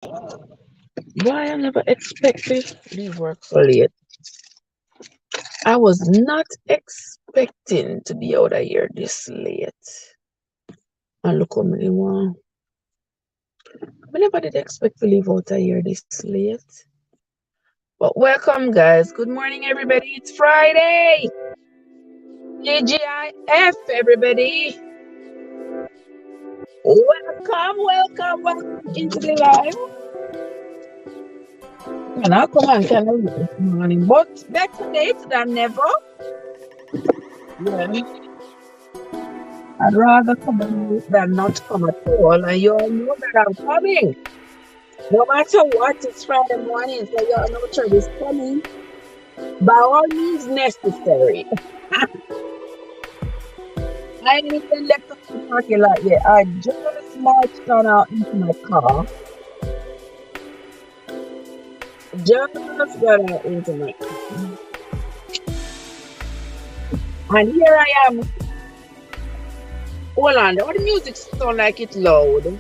Why I never expected leave work so late. I was not expecting to be out of here this late. And look how many one. I never did expect to leave out of here this late. But welcome, guys. Good morning, everybody. It's Friday. TGIF, everybody. Welcome into the live. And I'll come on, kind of this morning. But better late than never. Yeah. I'd rather come late than not come at all. And you all know that I'm coming. No matter what, it's Friday morning, so you all know church is coming. By all means necessary. I ain't even left the parking lot yet. I just marched on out into my car. Just got out into my car. And here I am. Hold on, the music sound like it's loud.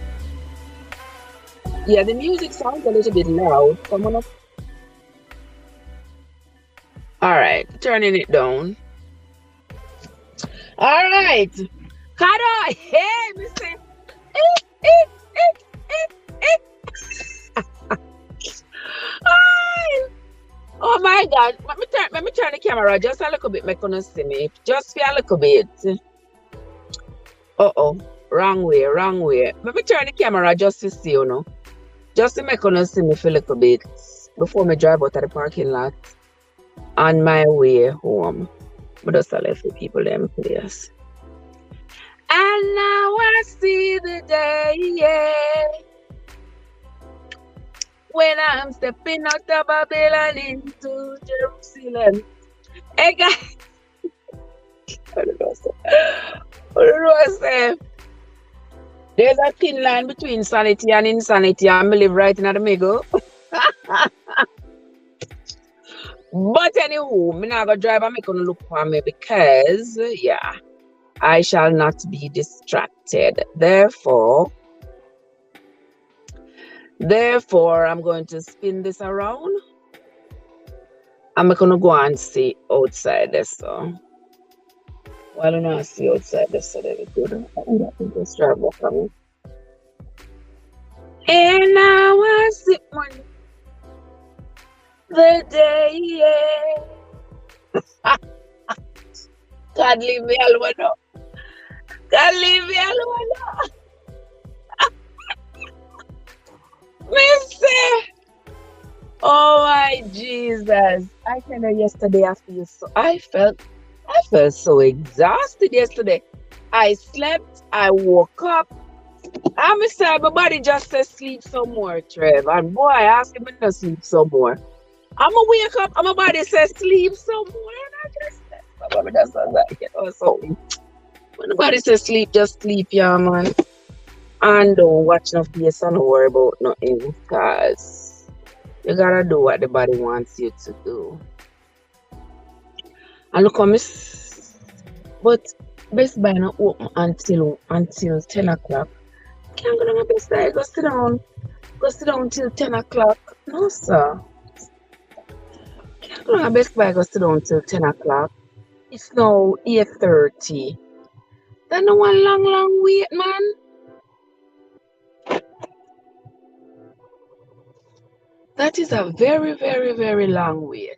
Yeah, the music sounds a little bit loud. So I'm gonna... All right, turning it down. All right, Kado, hey, Mister. Oh my God! Let me turn the camera just a little bit. Make you see me, just for a little bit. Wrong way, wrong way. Let me turn the camera just to see, just to make you see me for a little bit before me drive out of the parking lot on my way home. But just left the people them place. And now I see the day, yeah, when I'm stepping out of Babylon into Jerusalem. Hey guys, I don't know, say. There's a thin line between sanity and insanity, and I live right in the middle. But anywho, I'm not gonna drive and make gonna look for me because, yeah, I shall not be distracted. Therefore, I'm going to spin this around. I'm gonna go and see outside this. So, well, I don't know. I see outside this, so very good. I think this drive up for me. And now I see money. The day, yeah. God leave me alone. God leave me alone. Mister. Oh my Jesus. I tell you yesterday I felt so exhausted yesterday. I slept, I woke up. I'm saying my body just says sleep some more, Trev. And boy, I asked him to sleep some more. I'm gonna wake up and my body says sleep some more. And I just said, my just like it or something. When the body says sleep, just sleep, yeah, man. And don't watch no face and don't worry about nothing. Because you gotta do what the body wants you to do. And look, but Best Buy not open until 10 o'clock. Can't go to Best Buy, go sit down till 10 o'clock. No, sir. Can't go to Best Buy, go sit down till 10 o'clock. It's now 8:30. That's no one long wait, man. That is a very, very, very long wait.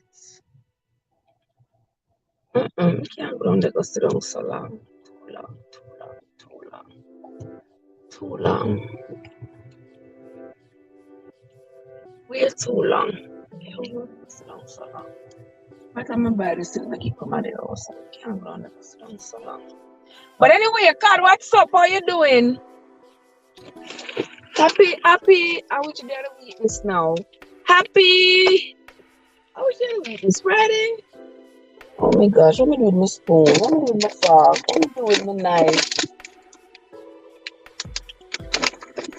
Can't go down there, go sit down so long. Too long. Wait too long. Can't sit down so long. By the time my body still make it come out of the house, I can't go down there, go sit down so long. But anyway, God, what's up? How you doing? Happy. I wish you got a weakness now. Happy. I wish you had a weakness Friday. Oh my gosh, what am I doing with my spoon? What am I doing with my fork? What am I doing with my knife?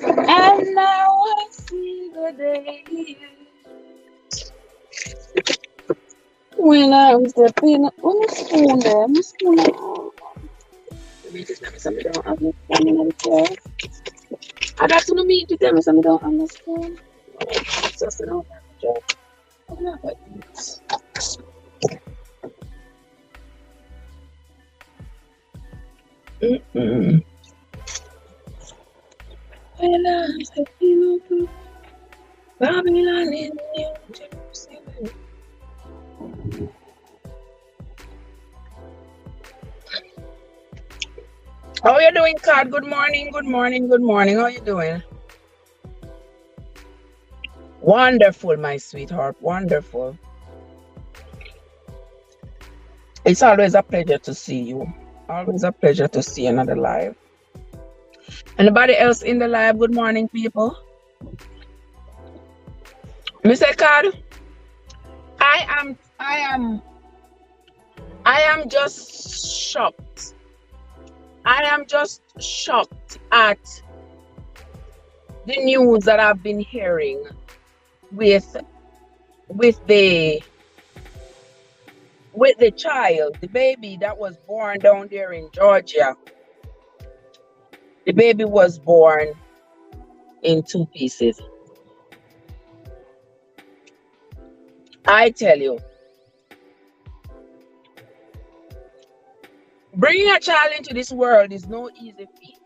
And now I see the day when I'm stepping up. What my spoon there? My spoon there. Let me just tell me something don't have my spoon in the chair. I got to meet to tell me something don't have my spoon. Jesus, I don't have a Mm-mm. When I feel blue, Babylon in New Jerusalem. How you doing, Kat? Good morning, good morning, good morning. How you doing? Wonderful, my sweetheart. Wonderful. It's always a pleasure to see you. Always a pleasure to see another live. Anybody else in the live? Good morning, people. Mr. Kat, I am, I am, I am just shocked. I am just shocked at the news that I've been hearing with with the with the child, the baby that was born down there in Georgia. The baby was born in two pieces. I tell you, bringing a child into this world is no easy feat.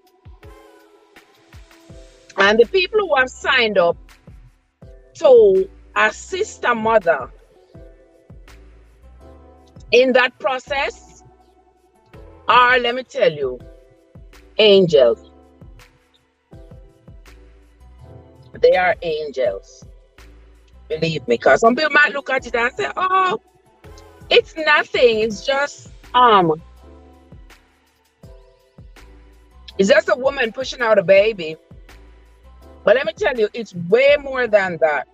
And the people who have signed up to assist a mother in that process are, let me tell you, angels. They are angels. Believe me, because some people might look at it and say, oh, it's nothing. It's just a woman pushing out a baby. But let me tell you, it's way more than that.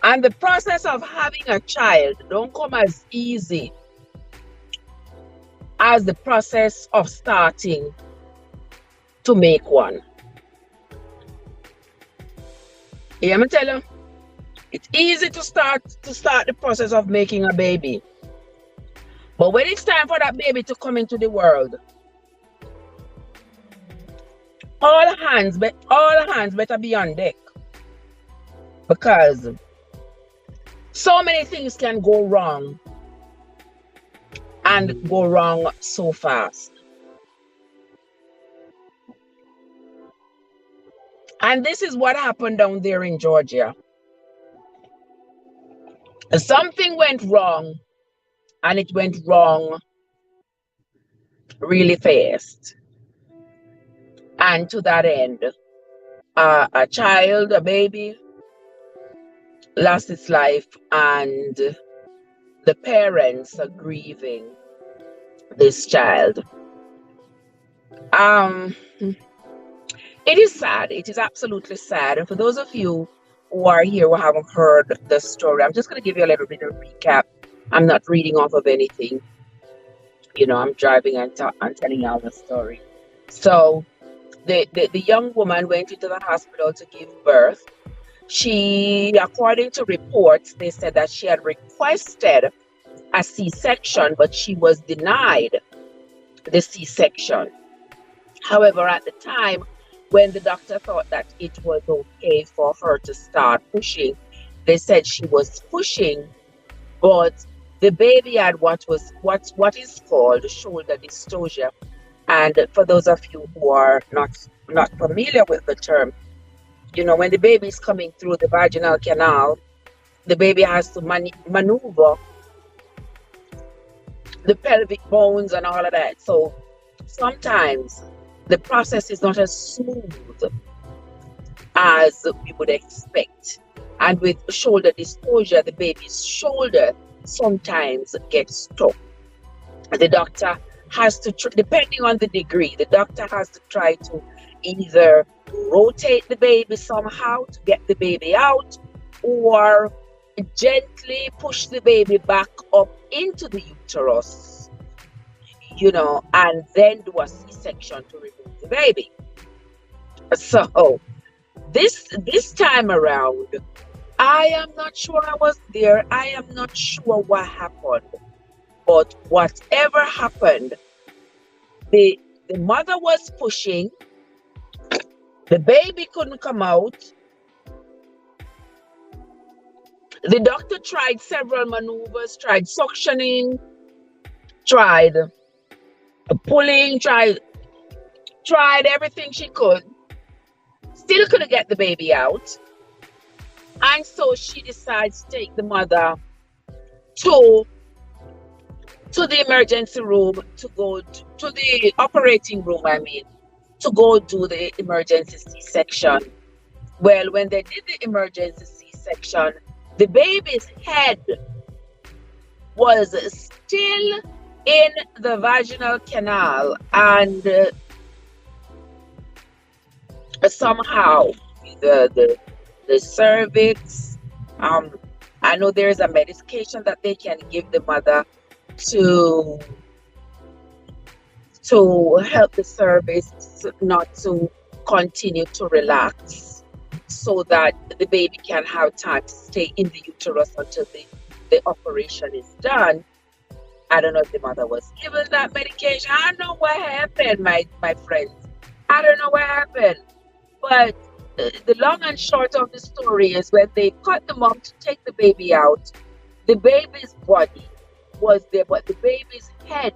And the process of having a child don't come as easy as the process of starting to make one. Let me tell you, it's easy to start the process of making a baby. But when it's time for that baby to come into the world, all hands better be on deck, because so many things can go wrong, and go wrong so fast. And this is what happened down there in Georgia. Something went wrong, and it went wrong really fast. And to that end, a child, a baby, lost its life, and the parents are grieving this child. It is sad. It is absolutely sad. And for those of you who are here who haven't heard the story, I'm just going to give you a little bit of recap. I'm not reading off of anything. You know, I'm driving and telling you all the story. So the young woman went into the hospital to give birth. She, according to reports, they said that she had requested a C-section, but she was denied the C-section. However, at the time, when the doctor thought that it was okay for her to start pushing, they said she was pushing, but the baby had what is called shoulder dystocia. And for those of you who are not familiar with the term, you know, when the baby is coming through the vaginal canal, the baby has to maneuver the pelvic bones and all of that. So sometimes the process is not as smooth as we would expect. And with shoulder dystocia, the baby's shoulder sometimes gets stuck. The doctor has to, depending on the degree, the doctor has to try to either rotate the baby somehow to get the baby out, or gently push the baby back up into the uterus, you know, and then do a C-section to remove the baby. So this time around, I am not sure I was there. I am not sure what happened. But whatever happened, the mother was pushing, the baby couldn't come out, The doctor tried several maneuvers, tried suctioning, tried pulling, tried everything she could. Still couldn't get the baby out. And so she decides to take the mother to the emergency room to go to the operating room, I mean, to go do the emergency C-section. Well, when they did the emergency C-section, the baby's head was still in the vaginal canal, and somehow the cervix, I know there's a medication that they can give the mother to help the cervix not to continue to relax, so that the baby can have time to stay in the uterus until the operation is done. I don't know if the mother was given that medication. I don't know what happened, my friends. I don't know what happened. But the long and short of the story is, when they cut the mom to take the baby out, the baby's body was there, but the baby's head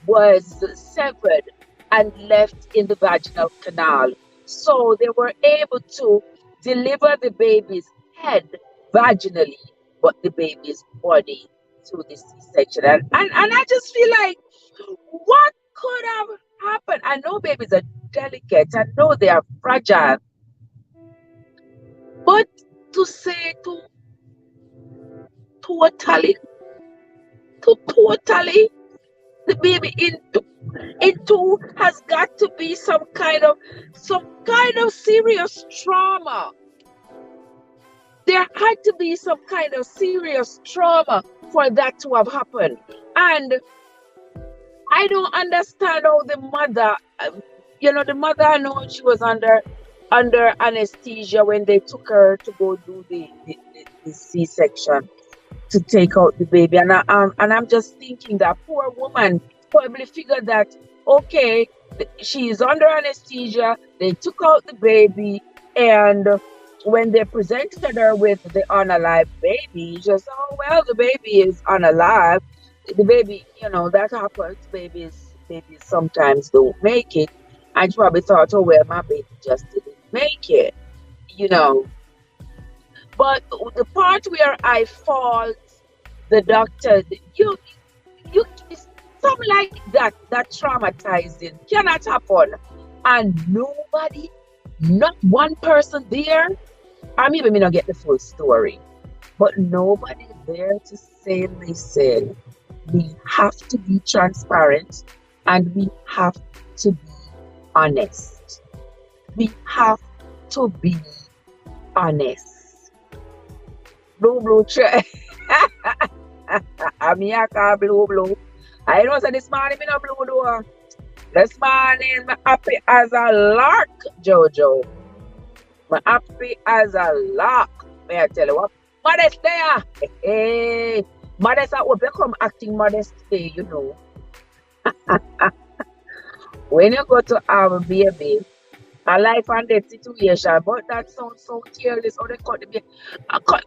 was severed and left in the vaginal canal. So they were able to deliver the baby's head vaginally, but the baby's body through the C-section. And I just feel like, what could have happened? I know babies are delicate, I know they are fragile, but to say totally the baby into has got to be some kind of serious trauma. There had to be some kind of serious trauma for that to have happened. And I don't understand how the mother, the mother, I know she was under anesthesia when they took her to go do the C-section to take out the baby. And I'm just thinking that poor woman probably figured that, okay, she is under anesthesia, they took out the baby, and when they presented her with the unalive baby, she just, oh, well, the baby is unalive. The baby, that happens. Babies sometimes don't make it. And she probably thought, oh, well, my baby just didn't make it, But the part where I fault the doctor, something like that traumatizing cannot happen. And nobody, not one person there, I mean, we not get the full story, but nobody there to say, listen, we have to be transparent and we have to be honest. We have to be honest. Blue try. I'm here blue. I know that this morning me no blue door. This morning I'm happy as a lark, Jojo. I'm happy as a lark. May I tell you what? Modest there. Hey. Modest will become acting modest today, When you go to have a baby, a life and death situation, but that sounds so careless. How they cut the baby.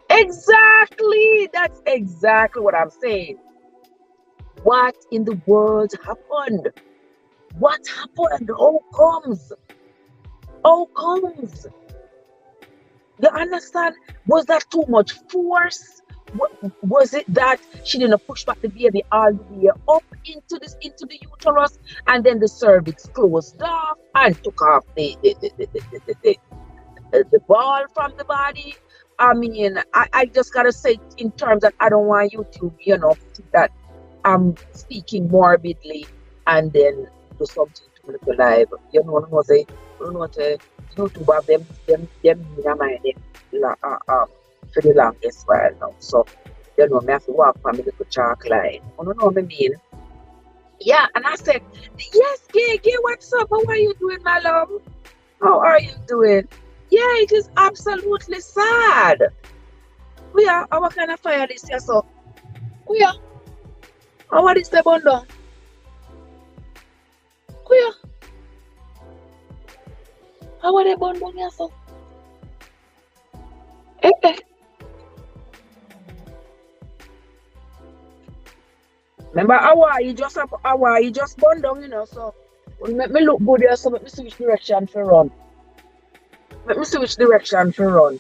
Exactly. That's exactly what I'm saying. What in the world happened? What happened? How comes? You understand? Was that too much force? Was it that she didn't push back the baby all the way up into the uterus, and then the cervix closed off and took off the ball from the body? I mean, I just gotta say, in terms that I don't want you to, think that I'm speaking morbidly and then do something to look alive. Say, YouTube have them in mind for the longest while now. So, me have to walk from the little chalk line. You know what I mean? Yeah, and I said, yes, Gay, what's up? How are you doing, my love? How are you doing? Yeah, it is absolutely sad. We are, our kind of fire this year, so we are. How is the bundle? We are. How are the bundle here, so? Eh. Remember Hawaii just burned down, so make me look good here, so let me see which direction to run. Let me see which direction to run.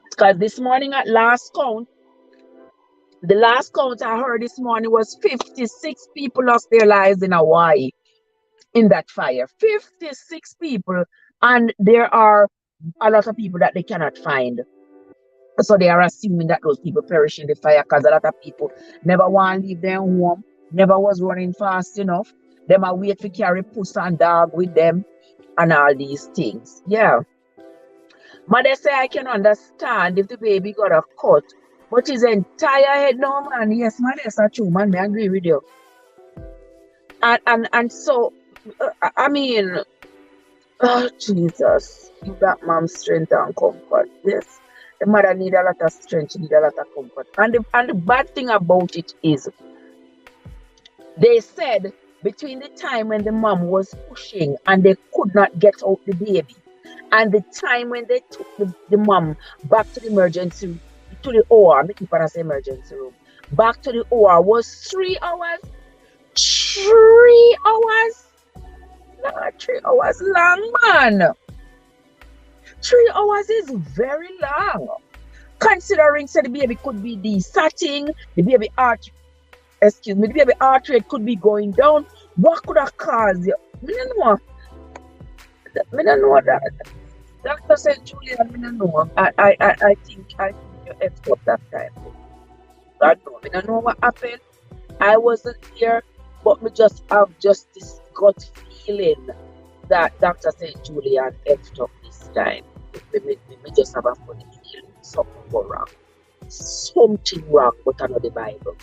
Because this morning at last count, the last count I heard this morning was 56 people lost their lives in Hawaii in that fire. 56 people, and there are a lot of people that they cannot find. So they are assuming that those people perish in the fire because a lot of people never want to leave their home, never was running fast enough. Them are wait to carry puss and dog with them and all these things. Yeah. Mother say I can understand if the baby got a cut, but his entire head, no man. Yes, man, that's not true, man. I agree with you. And so I mean, oh Jesus, give that mom strength and comfort. Yes. The mother need a lot of strength, she need a lot of comfort. And the bad thing about it is they said between the time when the mom was pushing and they could not get out the baby and the time when they took the mom back to the emergency room, to the OR, I keep on say emergency room, back to the OR was 3 hours. 3 hours? Nah, 3 hours long, man. 3 hours is very long. Considering say the baby could be desatting, the baby heart rate could be going down. What could have caused you? I don't know. I don't know that. Doctor said, Julian, I don't know. I think you effed up that time. I don't know what happened. I wasn't here, but me just have just this gut feeling that Dr. St. Julian effed up this time. Me just have a funny feeling something go wrong. Something wrong, but I know the Bible.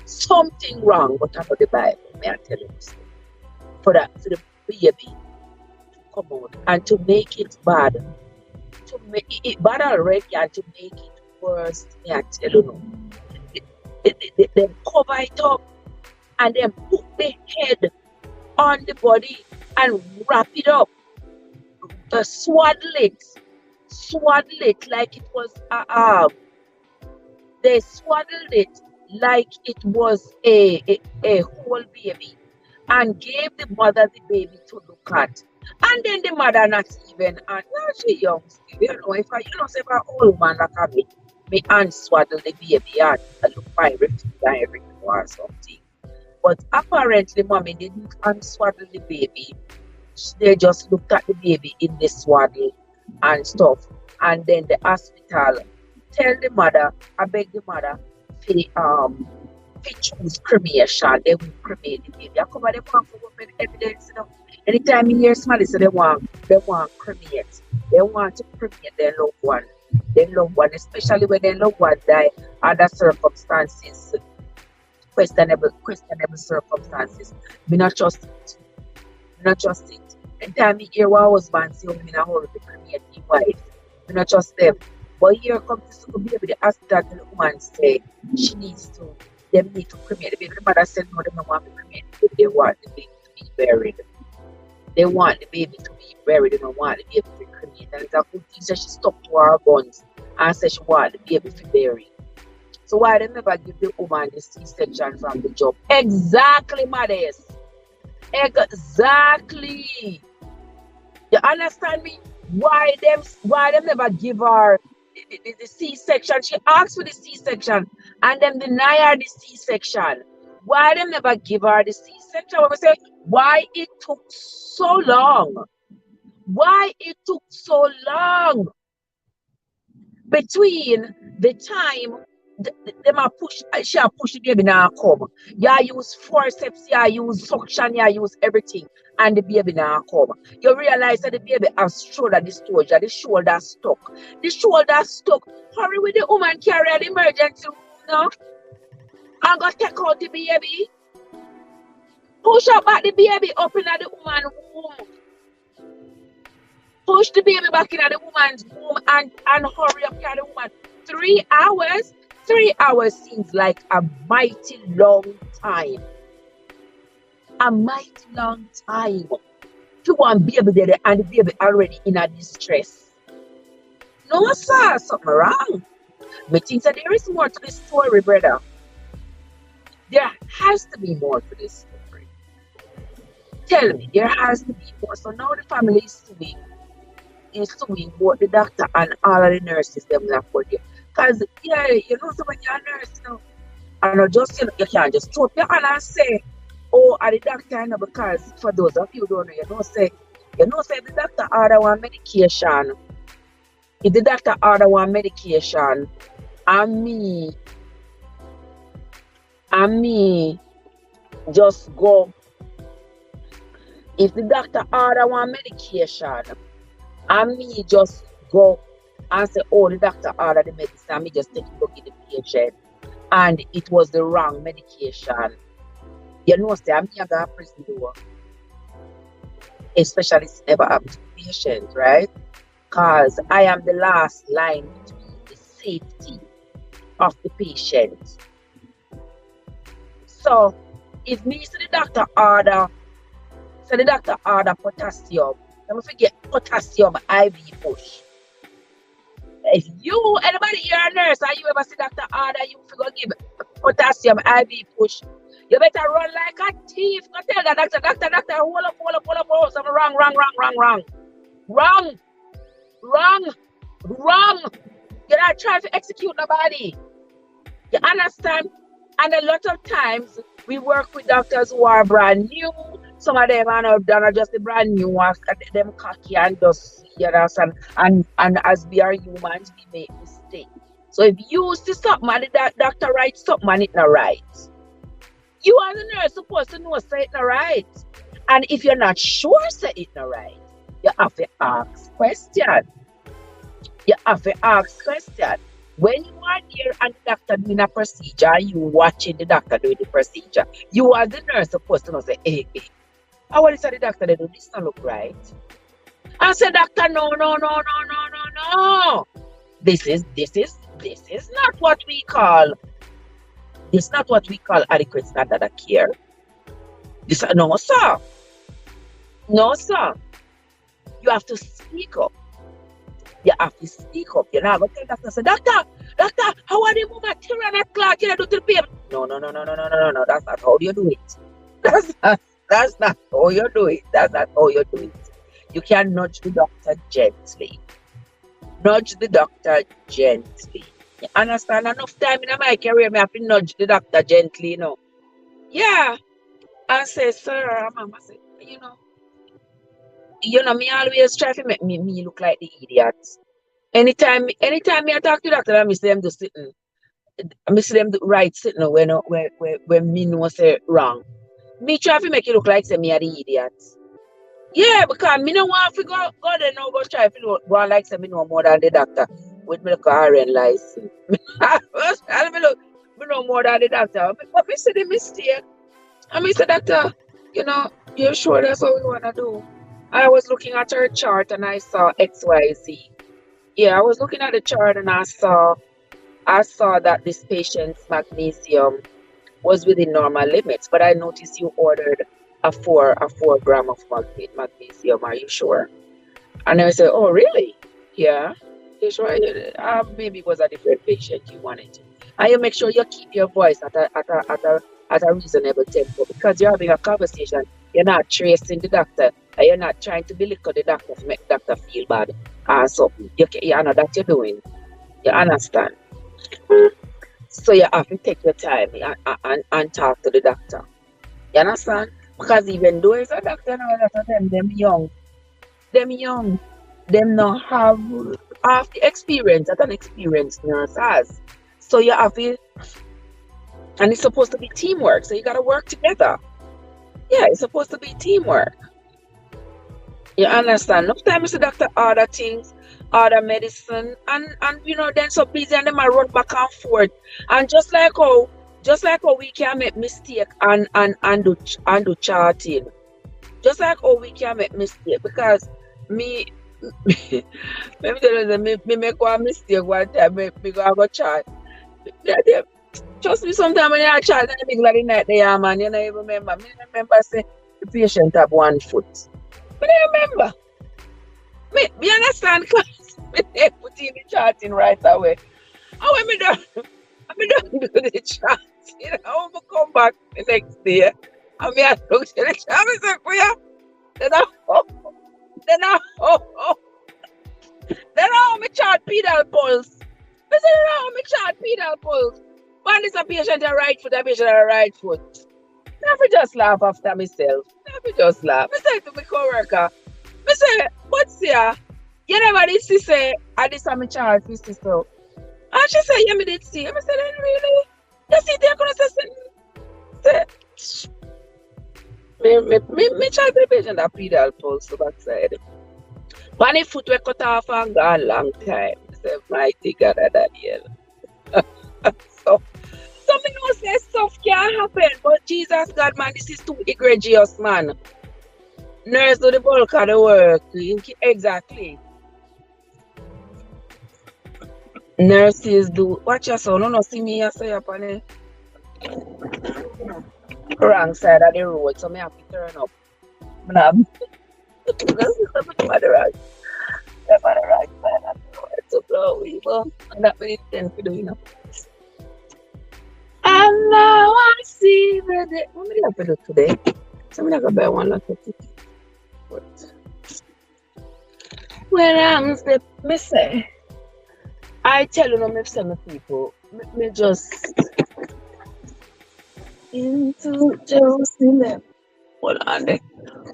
Something wrong, but I know the Bible. May I tell you this? For the baby to come out and to make it bad, to make it bad already and to make it worse, may I tell you no. They cover it up and then put the head on the body and wrap it up. Swaddle it like it was they swaddled it like it was a whole baby and gave the mother the baby to look at. And then the mother not even, and she young still, if I say if an old man like me unswaddle the baby and look my refugee and everything or something. But apparently mommy didn't unswaddle the baby. They just looked at the baby in the swaddle and stuff. And then the hospital tell the mother, I beg the mother, to choose cremation. They will cremate the baby. I cover them want for women evidence, Anytime you hear somebody say they want cremate. They want to cremate their loved one. Especially when their loved one die under circumstances, questionable circumstances. Me not trust it. Anytime you hear one husband say, I'm in a hurry to cremate his wife, me not trust them. But here comes this little baby, the hospital, the woman say she needs to, them need to cremate the baby. The mother said no, they don't want to cremate the baby, they want the baby to be buried. They want the baby to be buried, they don't want the baby to be cremated. And it's a good thing that she stuck to her guns and said she want the baby to be buried. So why they never give the woman the C-section from the job? Exactly, mothers. Exactly. You understand me? Why them never give her the C-section? She asked for the C-section and them deny her the C-section. Why them never give her the C-section? When we say why it took so long? Why it took so long between the time them are push, she a push the baby now come. You use forceps, you use suction, you use everything, and the baby now come. You realize that the baby has shoulder dystocia, the shoulder stuck. The shoulder stuck. Hurry with the woman carry an emergency room now. And go take out the baby. Push up back the baby up in the woman's womb. Push the baby back in the woman's womb and hurry up carry the woman. 3 hours? 3 hours seems like a mighty long time. A mighty long time. To one baby there and the baby already in a distress. No, sir, something wrong. Me think that there is more to this story, brother. There has to be more to this story. Tell me, there has to be more. So now the family is suing both the doctor and all of the nurses them that for you. Because yeah, so when you're a nurse, and not just you can't just throw up your hand and say, oh, are the doctor, because for those of you who don't know, say if the doctor order one medication, if the doctor order one medication, and me just go. If the doctor order one medication, and me just go and say, oh, the doctor ordered the medicine, and me just take it to give the patient, and it was the wrong medication. Say, I'm here going to prison door. Especially it's never happened to the patient, right? Because I am the last line between the safety of the patient. So, if me say the doctor order potassium, don't forget potassium IV push. If anybody here a nurse, and you ever see doctor order, you forgot give potassium IV push. You better run like a thief. Go tell the doctor, hold up, something wrong. You're not trying to execute nobody. You understand? And a lot of times we work with doctors who are brand new. Some of them are just the brand new, them cocky and just, and as we are humans, we make mistakes. So if you see something and the doctor writes something and it's not right, you as a nurse supposed to know say it's not right. And if you're not sure say it's not right, you have to ask question. When you are there and the doctor doing a procedure, you watching the doctor doing the procedure, you as the nurse supposed to know say, hey, how is the doctor they do this not look right? I said, doctor, no. This is not what we call adequate standard of care. No, sir. You have to speak up. You're not going to tell doctor, say, doctor, how are they move material that clock? Can I do to the paper? No. That's not how you do it. That's not how you do it. You can nudge the doctor gently. You understand? Enough time in my career, I have to nudge the doctor gently, Yeah. I say, sir, mama say, me always try to make me look like the idiot. Anytime me I talk to the doctor, I miss them do sitting. I miss them do right sitting when me know say wrong. Me try to make it look like say me are the idiot. Yeah, because me no want to go there now go try to go like say me know more than the doctor with my RN license. Me know more than the doctor. But me see the mistake. And me say, doctor, you're sure that's what we want to do? I was looking at her chart and I saw XYZ. Yeah, I was looking at the chart and I saw that this patient's magnesium was within normal limits, but I noticed you ordered a 4 gram of magnesium. Are you sure? And I said, oh, really? Yeah. You sure? Maybe it was a different patient you wanted. And you make sure you keep your voice at a reasonable tempo, because you're having a conversation. You're not tracing the doctor, and you're not trying to belittle the doctor to make the doctor feel bad. So you know that you're doing. You understand? So you have to take your time and talk to the doctor. You understand? Because even though it's a doctor, a lot of them young, them not have half the experience that an experienced nurse has. So you have to, and it's supposed to be teamwork. So you got to work together. Yeah, it's supposed to be teamwork. You understand? No time is the doctor order things, order medicine, and then so busy and them I run back and forth. And just like how we can make mistake and do charting. Just like how we can make mistake, because me make one mistake one time, me go chart. Trust me, sometimes when you chart in the middle of the night there, man, you don't even remember. Me remember say the patient have 1 foot. But I remember. Me understand, because they put in the charting right away. And when me done, I me done do the chant, you know, I me come back the next day. And me I look at the chant, I say, "Kuya," then I, then I, then I me chant pedal pulse. I said, "No, me chant pedal pulse." One is a patient a right foot, a patient a right foot. I fi just laugh after myself. I fi just laugh. I say to my co-worker, I say, "But see, you never did see say, I did some chart for sister." And she said, "Yeah, me did see." I said, "Then really? You see, they're gonna say, me try to patient a pedal pulse to backside. When the foot were cut off and gone long time. I said, mighty God, Daniel." So, something know say stuff can happen, but Jesus God, man, this is too egregious, man. Nurse do the bulk of the work. Exactly. Nurses do. Watch your son. No, no, see me, I say up on the wrong side of the road, so me have to turn up. I'm not on the right, I'm on the right side of the road to blow people. And that we intend to do, you know. And now I see the day. What am I going to do today? So I'm going to buy one lot of tickets. But when I'm the, me say, I tell you, no, me say, me people, me just into Jerusalem. Hold on there.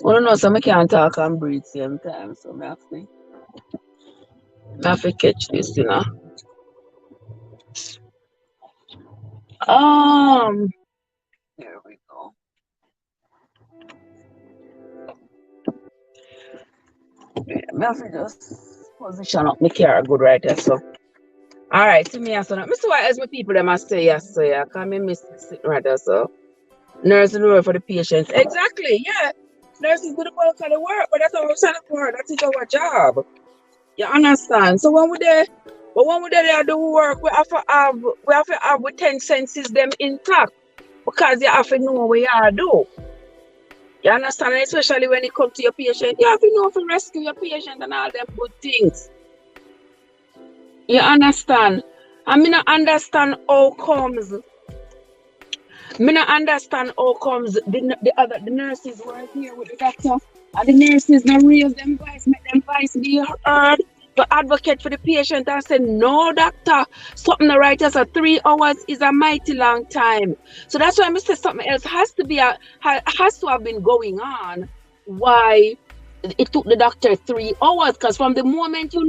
Well, no, so I can't talk and breathe same time, so I have to catch this, you know. Um, here we go. Yeah, I have to just position up my car good right there, so. All right, to me, so now, Mr. Why as my people them must say yes, so yeah, can me miss sitting right there, so. Nurses do it for the patients. Exactly, yeah. Nurses do the bulk of the work, but that's our we're for. That is our job. You understand? So when we there do work, we have to have with 10 senses them intact because you have to know what you are do. You understand? And especially when it comes to your patient, you have to know how to rescue your patient and all them good things. You understand? I mean, I understand how comes. Me not understand how comes the nurses were here with the doctor and the nurses not raise them voice, make them voice be heard to advocate for the patient and say, no, doctor, something the right as a 3 hours is a mighty long time. So that's why I say something else has to have been going on. Why it took the doctor 3 hours? Because from the moment the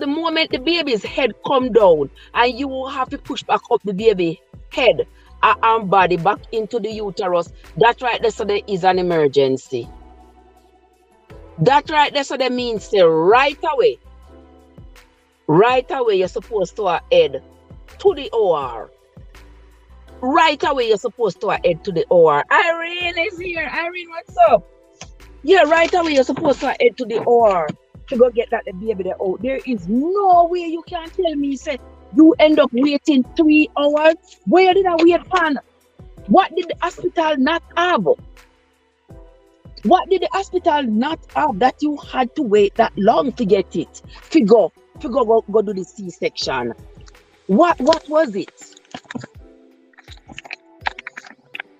moment the baby's head come down and you will have to push back up the baby head and body back into the uterus, that right there, so there is an emergency. That right there, so that means right away you're supposed to head to the OR. Right away you're supposed to head to the OR. Irene is here. Irene, what's up? Yeah, right away you're supposed to head to the OR to go get that the baby there out. There is no way you can tell me, say, you end up waiting 3 hours. Where did I wait for? What did the hospital not have? What did the hospital not have that you had to wait that long to get it? To go do the C-section. What was it?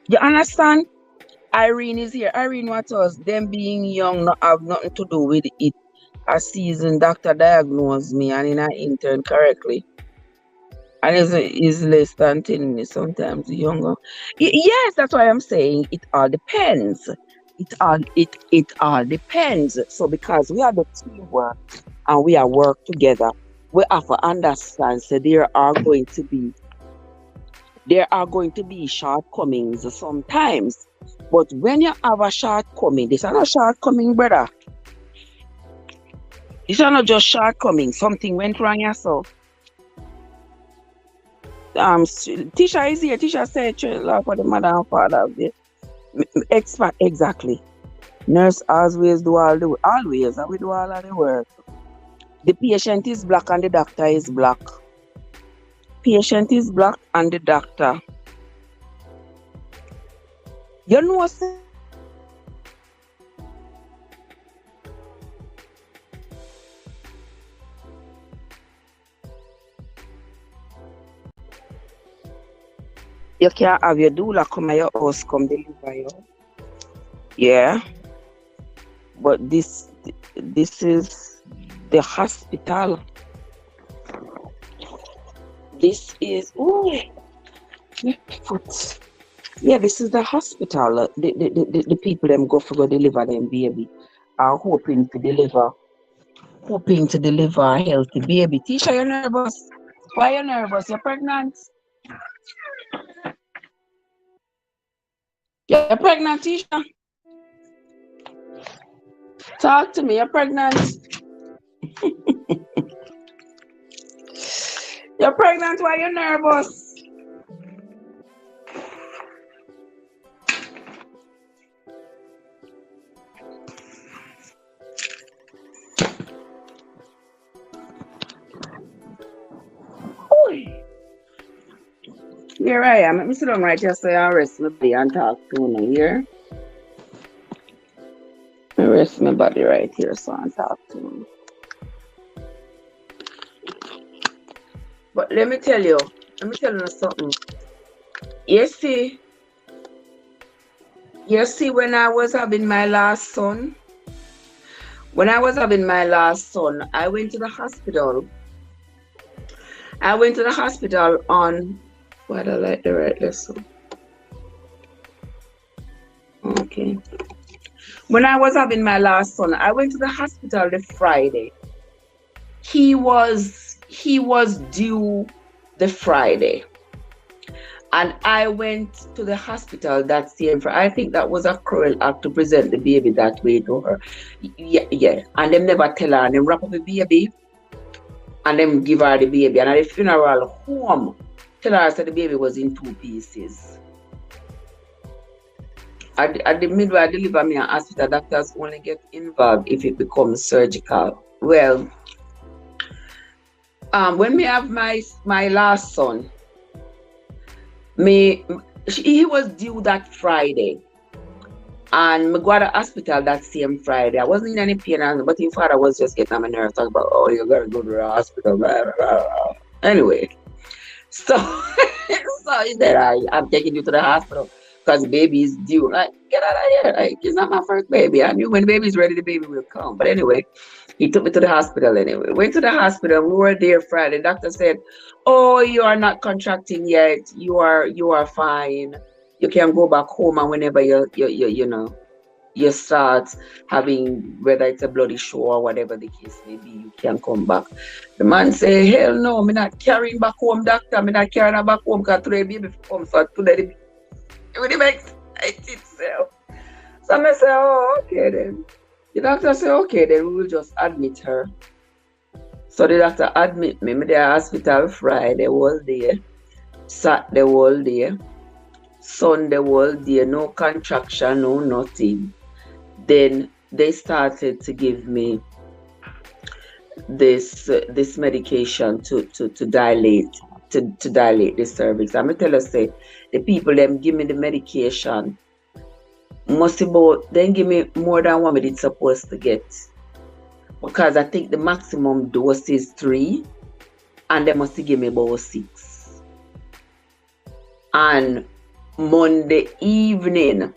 You understand? Irene is here. Irene, what was them being young not have nothing to do with it. A seasoned doctor diagnosed me and in an intern correctly. And is less than 10 minutes, sometimes younger. Yes, that's why I'm saying it all depends. It all depends. So because we are the teamwork and we are work together, we have to understand so there are going to be shortcomings sometimes. But when you have a shortcoming, this is not a shortcoming, brother. This is not just shortcoming. Something went wrong yourself. Tisha is here. Tisha said, love for the mother and father of the expert. Exactly. Nurse always do all the always, and we do all of the work. The patient is black and the doctor is black. Patient is black and the doctor. You know, You can't have your doula come at your house, come deliver you. Yeah, but this is the hospital. This is my foot. Yeah, this is the hospital. The people them go for go deliver them baby are hoping to deliver a healthy baby. Tisha, you're nervous. Why you nervous? You're pregnant. You're pregnant, Tisha. Talk to me. You're pregnant. You're pregnant. Why you nervous? Oy. Here I am. Let me sit down right here so I rest my body and talk to you here. I rest my body right here so I talk to you. But let me tell you something. You see, when I was having my last son, I went to the hospital. On what I like the right lesson. Okay. When I was having my last son, I went to the hospital the Friday. He was due the Friday. And I went to the hospital that same Friday. I think that was a cruel act to present the baby that way to her. Yeah. And them never tell her, and them wrap up the baby and them give her the baby. And at the funeral home, tell her that the baby was in 2 pieces. At the midwife deliver me in hospital, doctors only get involved if it becomes surgical. Well, when me have my last son, he was due that Friday, and me go to the hospital that same Friday. I wasn't in any pain, but his father was just getting on my nerves, talking about, oh, you gotta go to the hospital, blah, blah, blah. Anyway, so he said, I'm taking you to the hospital because baby is due. Like, get out of here. Like, it's not my first baby. I knew when the baby's ready, the baby will come. But anyway, he took me to the hospital anyway. Went to the hospital. We were there Friday. The doctor said, oh, you are not contracting yet. You are fine. You can go back home, and whenever you start having, whether it's a bloody show or whatever the case may be, you can come back. The man say, hell no, I'm not carrying back home, doctor. I'm not carrying her back home because today baby comes, so today it would make itself. So I say, oh, okay then. The doctor said, okay, then we will just admit her. So the doctor admit me. Me there hospital Friday whole day, Saturday whole day, Sunday whole day, no contraction, no nothing. Then they started to give me this medication to dilate the cervix. I'm gonna tell you, say the people them give me the medication must about then give me more than what it's supposed to get, because I think the maximum dose is 3 and they must give me about 6. And Monday evening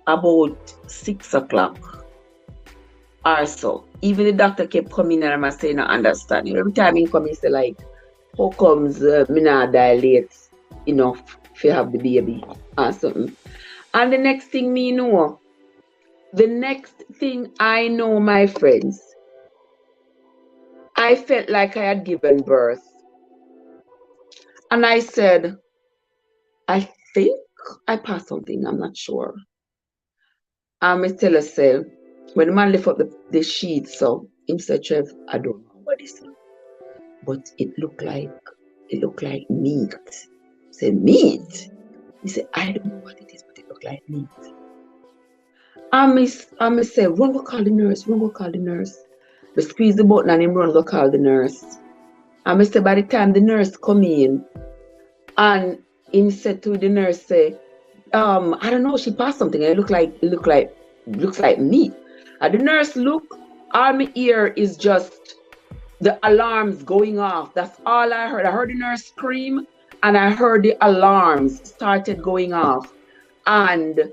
about 6 o'clock or so, even the doctor kept coming and I say not understand. Every time he come, he say like, how comes me not dilate enough to have the baby or something. And the next thing I know, my friends, I felt like I had given birth. And I said, I think I passed something, I'm not sure. I tell herself, when the man lift up the sheet, so him said, Trev, I don't know what this is, but it looked like meat. I said, meat? He said, I don't know what it is, but it looked like meat. I say, run go call the nurse. We squeeze the button and him run go call the nurse. I say, by the time the nurse come in, and him said to the nurse, say, I don't know, she passed something. It looks like meat. And the nurse look, all my ear is just the alarms going off. That's all I heard. I heard the nurse scream and I heard the alarms started going off. And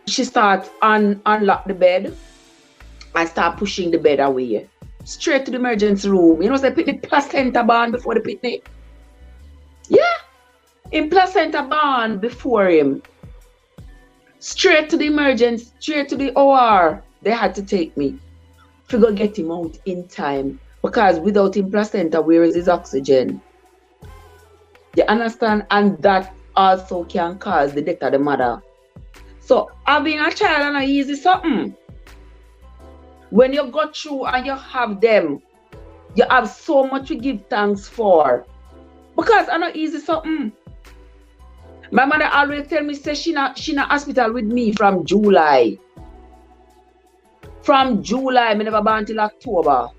she starts unlock the bed and start pushing the bed away. Straight to the emergency room. You know, they put the placenta band before the picnic. Yeah. In placenta band before him. Straight to the emergency, straight to the OR. They had to take me. Figure get him out in time. Because without him placenta, where is his oxygen? You understand? And that also can cause the death of the mother. So having a child is not easy something. When you go through and you have them, you have so much to give thanks for. Because it's not easy something. My mother always tell me, say she not hospital with me from July. From July, I never born until October.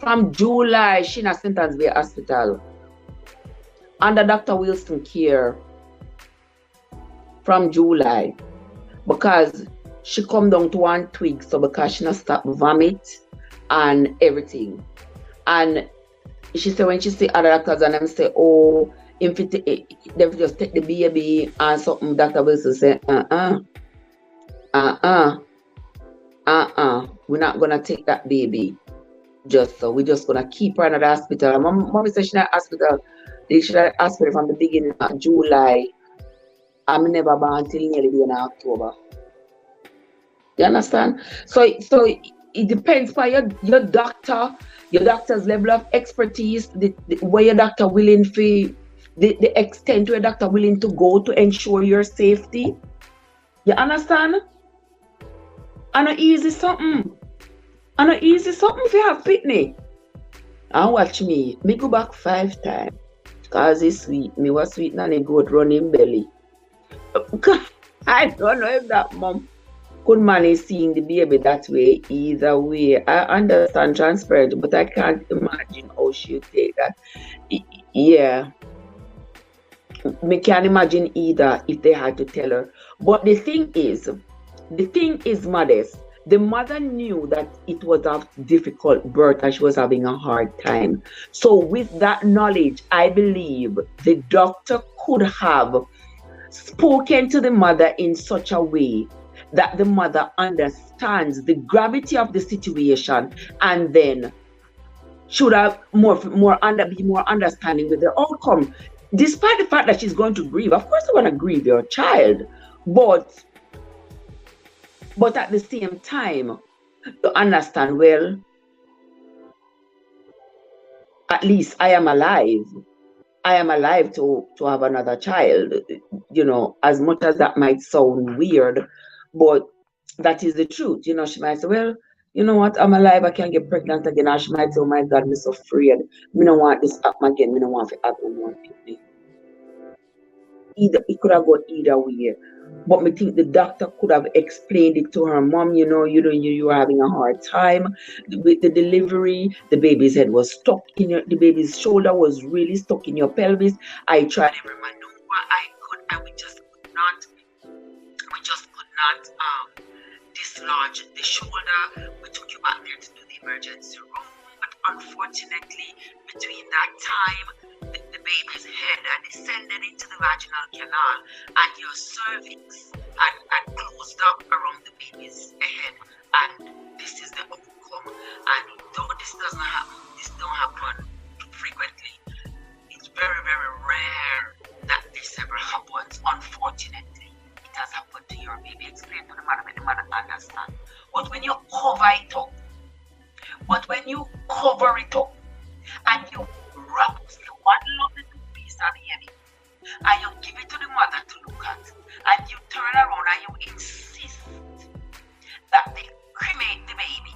From July, she not St. Bay Hospital. Under Dr. Wilson care. From July. Because she come down to 1 tweak, so because she not stop vomit and everything. And she said when she see other doctors and them say, oh, if they just take the baby and something, Dr. Wilson say, we're not gonna take that baby. Just so we're just gonna keep her in the hospital. And mommy said she not hospital. She not hospital from the beginning of July. I'm never born until nearly the end of October. You understand? So it depends on your doctor, your doctor's level of expertise, where your doctor willing for the extent where doctor willing to go to ensure your safety. You understand? And not easy something. And not easy something if you have pitney. And watch me. Me go back 5 times. Cause it's sweet. Me was sweet and a goat running belly. I don't know if that mom could manage seeing the baby that way either way. I understand transparent, but I can't imagine how she would take that. Yeah. Me can't imagine either if they had to tell her. But the thing is modest. The mother knew that it was a difficult birth and she was having a hard time. So with that knowledge, I believe the doctor could have spoken to the mother in such a way that the mother understands the gravity of the situation and then should have be more understanding with the outcome. Despite the fact that she's going to grieve, of course you're going to grieve your child, but at the same time, to understand, well, at least I am alive. I am alive to have another child, you know, as much as that might sound weird, but that is the truth. You know, she might say, well, you know what, I'm alive, I can't get pregnant again. Or she might say, oh my God, I'm so afraid. I don't want this happen again. I don't want to happen one thing. It could have gone either way. But I think the doctor could have explained it to her mom, you know, you were having a hard time with the delivery. The baby's head was stuck in the baby's shoulder was really stuck in your pelvis. I tried every maneuver I could, and we just could not dislodge the shoulder. We took you back there to do the emergency room, but unfortunately, between that time, the baby's head had descended into the vaginal canal and your cervix had closed up around the baby's head, and this is the outcome. And though this don't happen frequently, it's very, very rare that this ever happens. Unfortunately, it has happened to your baby. Explain to the mother, let the mother understand. But when you cover it up and you wrap one lovely piece of baby and you give it to the mother to look at, and you turn around and you insist that they cremate the baby,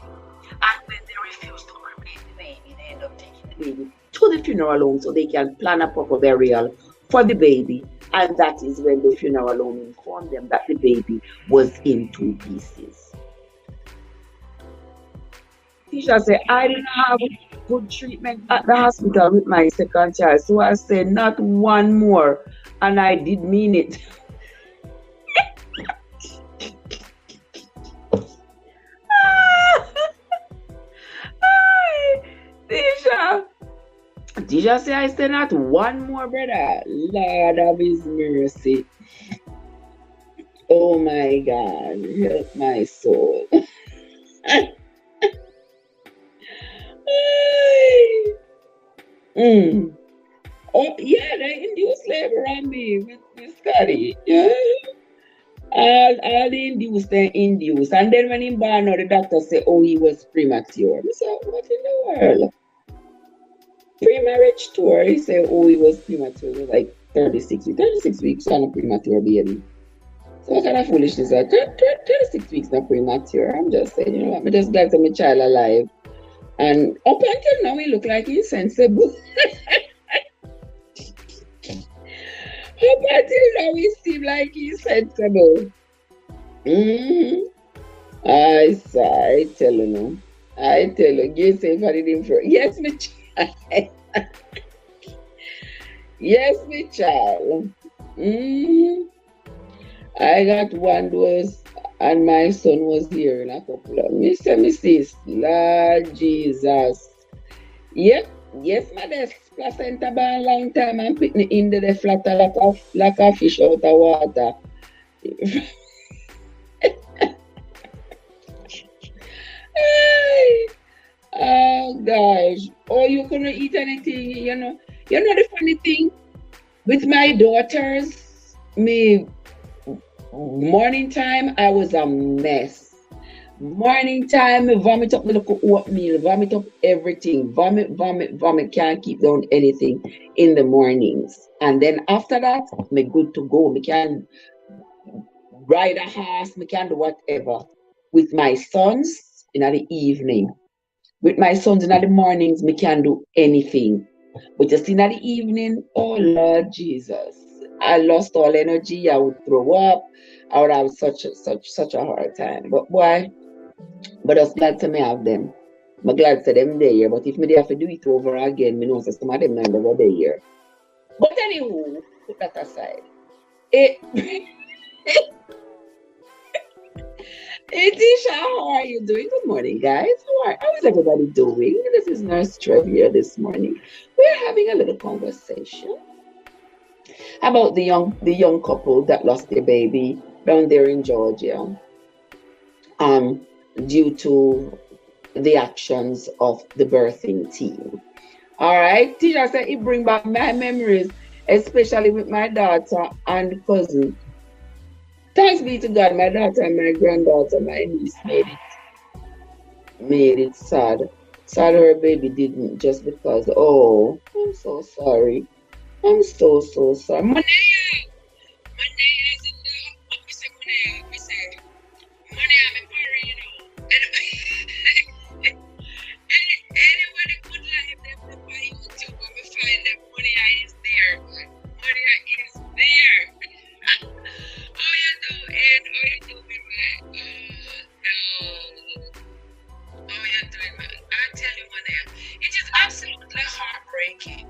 and when they refuse to cremate the baby, they end up taking the baby to the funeral home so they can plan a proper burial for the baby, and that is when the funeral home informed them that the baby was in 2 pieces. Tisha said, I didn't have good treatment at the hospital with my second child, so I said not one more, and I did mean it. Tisha say I still not one more, brother. Lord of his mercy. Oh my God, help my soul. mm. Oh yeah, they induced labor on me with Scotty. Yeah. All the induced they induced. And then when he born out, the doctor said, oh, he was premature. I said, what in the world? Pre-marriage tour, he said, oh, he was premature. It was like 36 weeks. 36 weeks on a premature baby. So what kind of foolishness is that? 36 weeks not premature. I'm just saying, you know what, I'm just glad to my child alive. And up until now, he look like he's sensible. Up until now, he seem like he's sensible. I tell you, you say for the for yes, my child. Yes, my child. I got one dose and my son was here in a couple of Mrs. Lord Jesus. Yep, yes, my desk placenta been a long time and putting it in the flatter like a fish out of water. Oh gosh. Oh, you couldn't eat anything, you know. You know the funny thing? With my daughters, me morning time, I was a mess. Morning time, vomit up my little oatmeal, vomit up everything, vomit, can't keep down anything in the mornings. And then after that, me good to go. Me can ride a horse, me can do whatever. With my sons in the evening. With my sons in the mornings, me can do anything. But just in the evening, oh Lord Jesus, I lost all energy. I would throw up. I would have such a hard time. But boy, but I'm glad to me have them. I'm glad to them there. But if me they have to do it over again, me know so some of them never go there. But anywho, put that aside. Hey Tisha, how are you doing? Good morning, guys. How is everybody doing? This is Nurse Trev here this morning. We're having a little conversation about the young couple that lost their baby down there in Georgia, due to the actions of the birthing team. All right, Tisha said it bring back my memories, especially with my daughter and cousin. Thanks be to God, my daughter and my granddaughter, my niece made it sad. Sad her baby didn't, just because, oh, I'm so sorry. I'm so sorry. Money is in the office, money I'm party, you know. Anyone could live them on YouTube when we find that money is there. Money is there. How you doing, man? How you doing, man? I tell you, man, it is absolutely heartbreaking.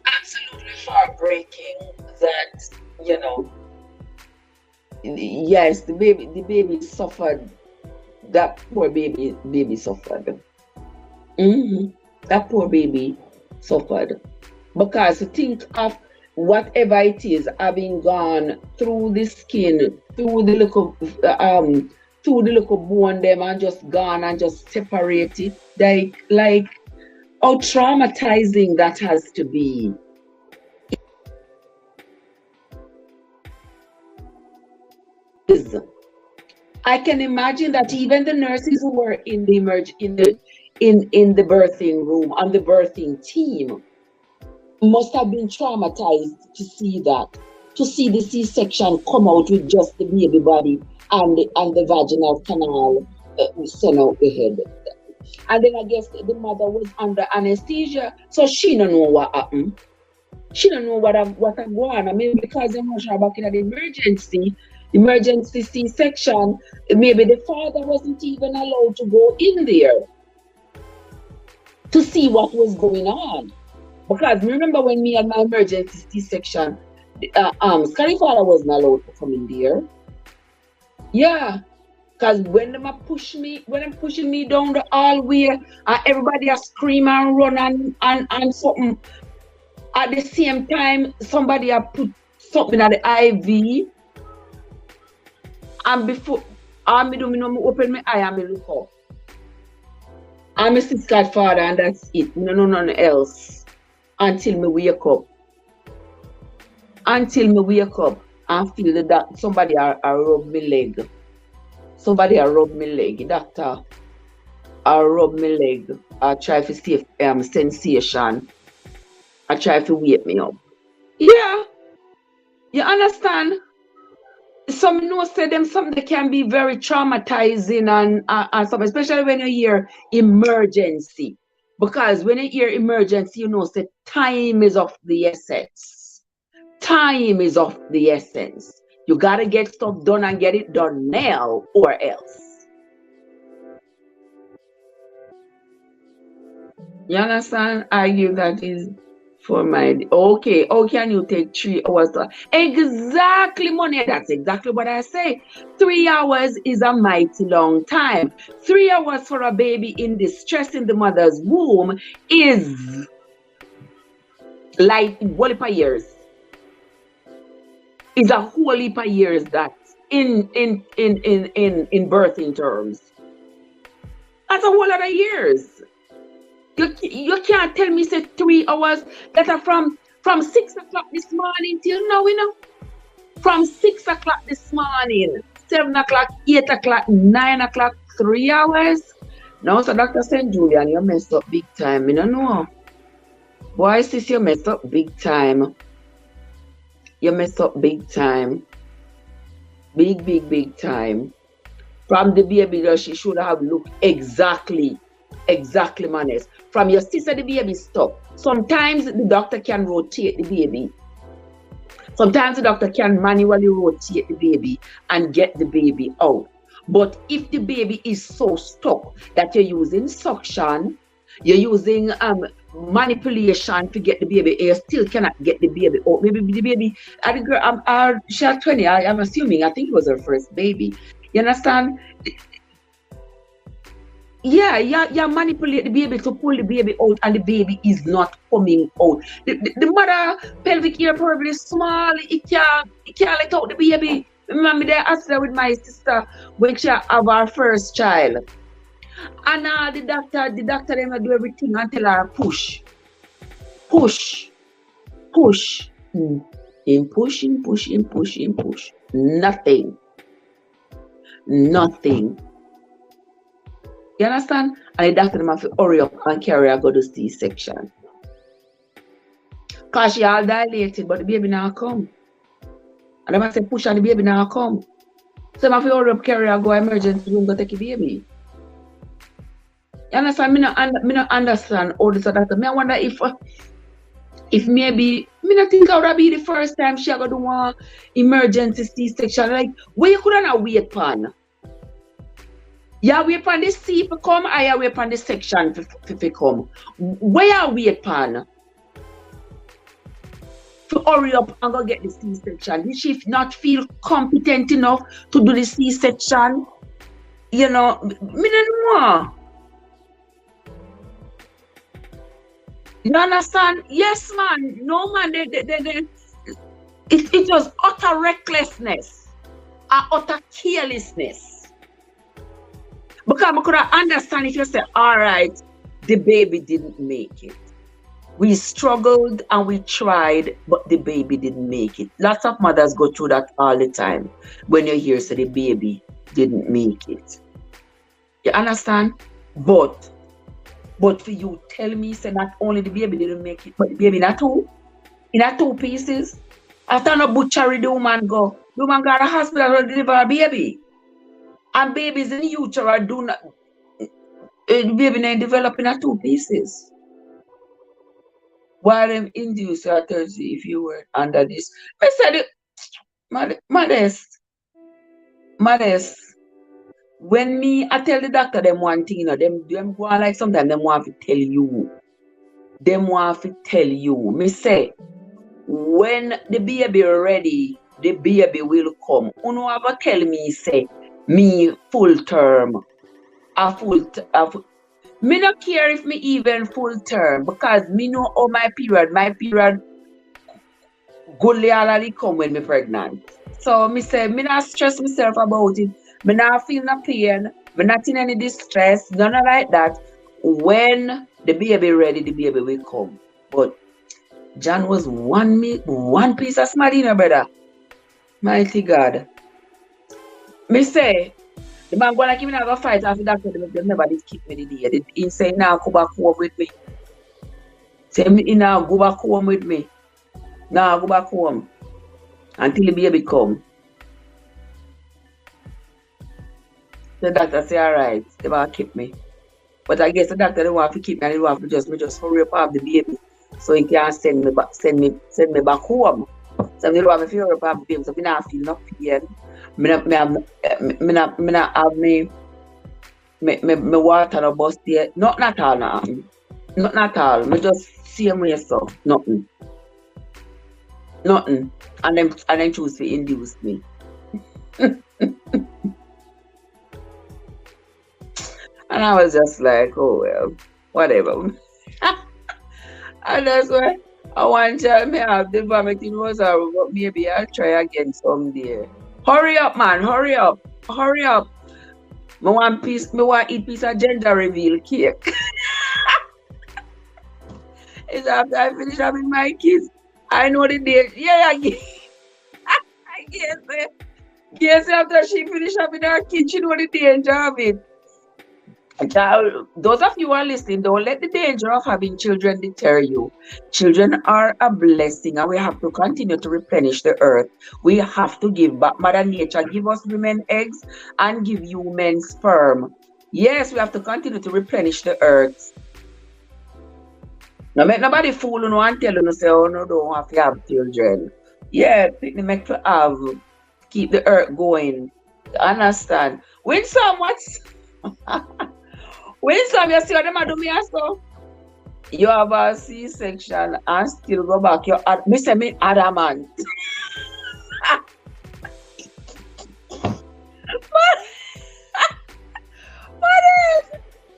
Absolutely heartbreaking that, you know, yes, the baby suffered. That poor baby suffered. That poor baby suffered. Because think of whatever it is, having gone through the skin, through the little bone them and just gone and just separated. Like how traumatizing that has to be. I can imagine that even the nurses who were in the birthing room, on the birthing team, must have been traumatized to see that, to see the C-section come out with just the baby body and the vaginal canal sent out the head. And then I guess the mother was under anesthesia, so she don't know what happened. She don't know what I'm going. I mean, because they rushed her back in the emergency C-section, maybe the father wasn't even allowed to go in there to see what was going on. Because remember when me had my emergency C-section, Scully father wasn't allowed to come in there. Yeah. Because when them pushing me down the hallway, everybody are scream and run and something At the same time, somebody have put something at the IV, and before me open my eye and me look up. I'm a six father, and that's it. No, nothing else until me wake up. Until me wake up and feel that somebody a rub me leg. Somebody a rub me leg. Doctor a rub me leg. I try to see sensation. I try to wake me up. Yeah, you understand? Some know say them something that can be very traumatizing and some, especially when you hear emergency. Because when you hear emergency, you know say time is of the essence. Time is of the essence. You gotta get stuff done and get it done now or else. You understand? Argue that is for my okay. Oh, can you take 3 hours? Exactly, money. That's exactly what I say. 3 hours is a mighty long time. 3 hours for a baby in distress in the mother's womb is like whole heap of years. Is a whole heap of years that in birthing terms. That's a whole lot of years. You can't tell me say 3 hours that are from 6 o'clock this morning till now, you know. From 6 o'clock this morning, 7 o'clock, 8 o'clock, 9 o'clock, 3 hours. No, so Dr. St. Julian, you messed up big time. You don't know. Boy, sis, you messed up big time. You messed up big time. Big time. From the baby, she should have looked exactly managed. From your sister, the baby stop. Sometimes the doctor can rotate the baby. Sometimes the doctor can manually rotate the baby and get the baby out. But if the baby is so stuck that you're using suction, you're using manipulation to get the baby, you still cannot get the baby out. Maybe the baby, she had 20, I'm assuming, I think it was her first baby. You understand? Yeah, you manipulate the baby to pull the baby out, and the baby is not coming out. The mother pelvic area probably small. It can't let out the baby. Remember, they asked her with my sister when she have her first child, and the doctor them do everything and tell her push. In push. Nothing. You understand? And the doctor them have to hurry up and carry her go to C-section. Because she all dilated, but the baby now come. And they must say push and the baby now come. So they have to hurry up, carry her go emergency room, go take the baby. You understand? Me not understand all this other stuff. I wonder if maybe, me not think it would be the first time she go do one emergency C-section. Like, where you could not wait pan? Yeah, wait upon the C to come, or you wait upon the section to come. Where are we upon? To hurry up and go get the C-section. Did she not feel competent enough to do the C-section? You know, me don't know. You understand? Yes, man. No, man. It was utter recklessness and utter carelessness. Because I could understand if you say, all right, the baby didn't make it. We struggled and we tried, but the baby didn't make it. Lots of mothers go through that all the time when you hear say the baby didn't make it. You understand? But for you tell me say not only the baby didn't make it, but the baby in two pieces. After no butchery, the woman go to the hospital to deliver a baby. And babies in utero do not, baby not developing in two pieces. Why them induce your 30 if you were under this? I said, modest. When I tell the doctor them one thing, you know, them go on like sometimes them want to tell you. Me say, when the baby ready, the baby will come. You know, ever tell me say, me full term, Me not care if me even full term because me know how my period gully come when me pregnant. So me say me not stress myself about it. Me not feel no pain. Me not in any distress. None of like that. When the baby ready, the baby will come. But John was one piece of smart, brother. Mighty God. Me say the man gonna give me another fight after that. They never did keep me the day. He say now go back home with me. Say me now go back home with me. Now go back home until the baby come. The doctor say alright, they gonna keep me. But I guess the doctor don't want to keep me and they want to just hurry up have the baby so he can send me back home. So they don't want me to hurry up have the baby. So me not feel no pain. Me not have me water no bust there. Not at all, no. Not at all. Me just same way so. Nothing. Nothing. And them choose to induce me. And I was just like, oh well, whatever. And that's why I want to me have the vomiting was out, but maybe I'll try again someday. Hurry up, man, hurry up. Hurry up. Me want eat piece of gender reveal cake. It's after I finish having my kids. I know the day. Yeah, I guess. Yes, after she finish having her kids, she know the danger of it. Those of you who are listening, don't let the danger of having children deter you. Children are a blessing, and we have to continue to replenish the earth. We have to give back. Mother Nature give us women eggs and give you men sperm. Yes, we have to continue to replenish the earth. Now, make nobody fool you and tell you say, oh no, don't have to have children. Yeah, make to have, keep the earth going. Understand? When some what's when some you see what them do me so you have a C-section and still go back. You me say me adamant.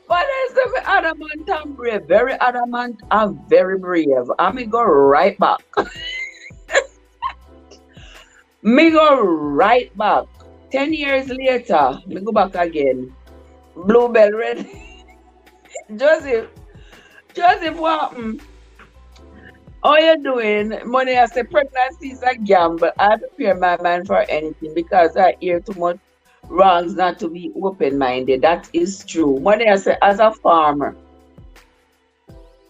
What is the adamant and brave? Very adamant and very brave. And me go right back. Me go right back. 10 years later, me go back again. Bluebell red. Joseph, what happened? How you doing? Money, I say pregnancy is a gamble. I prepare my mind for anything because I hear too much wrongs not to be open-minded. That is true. Money, I say as a farmer,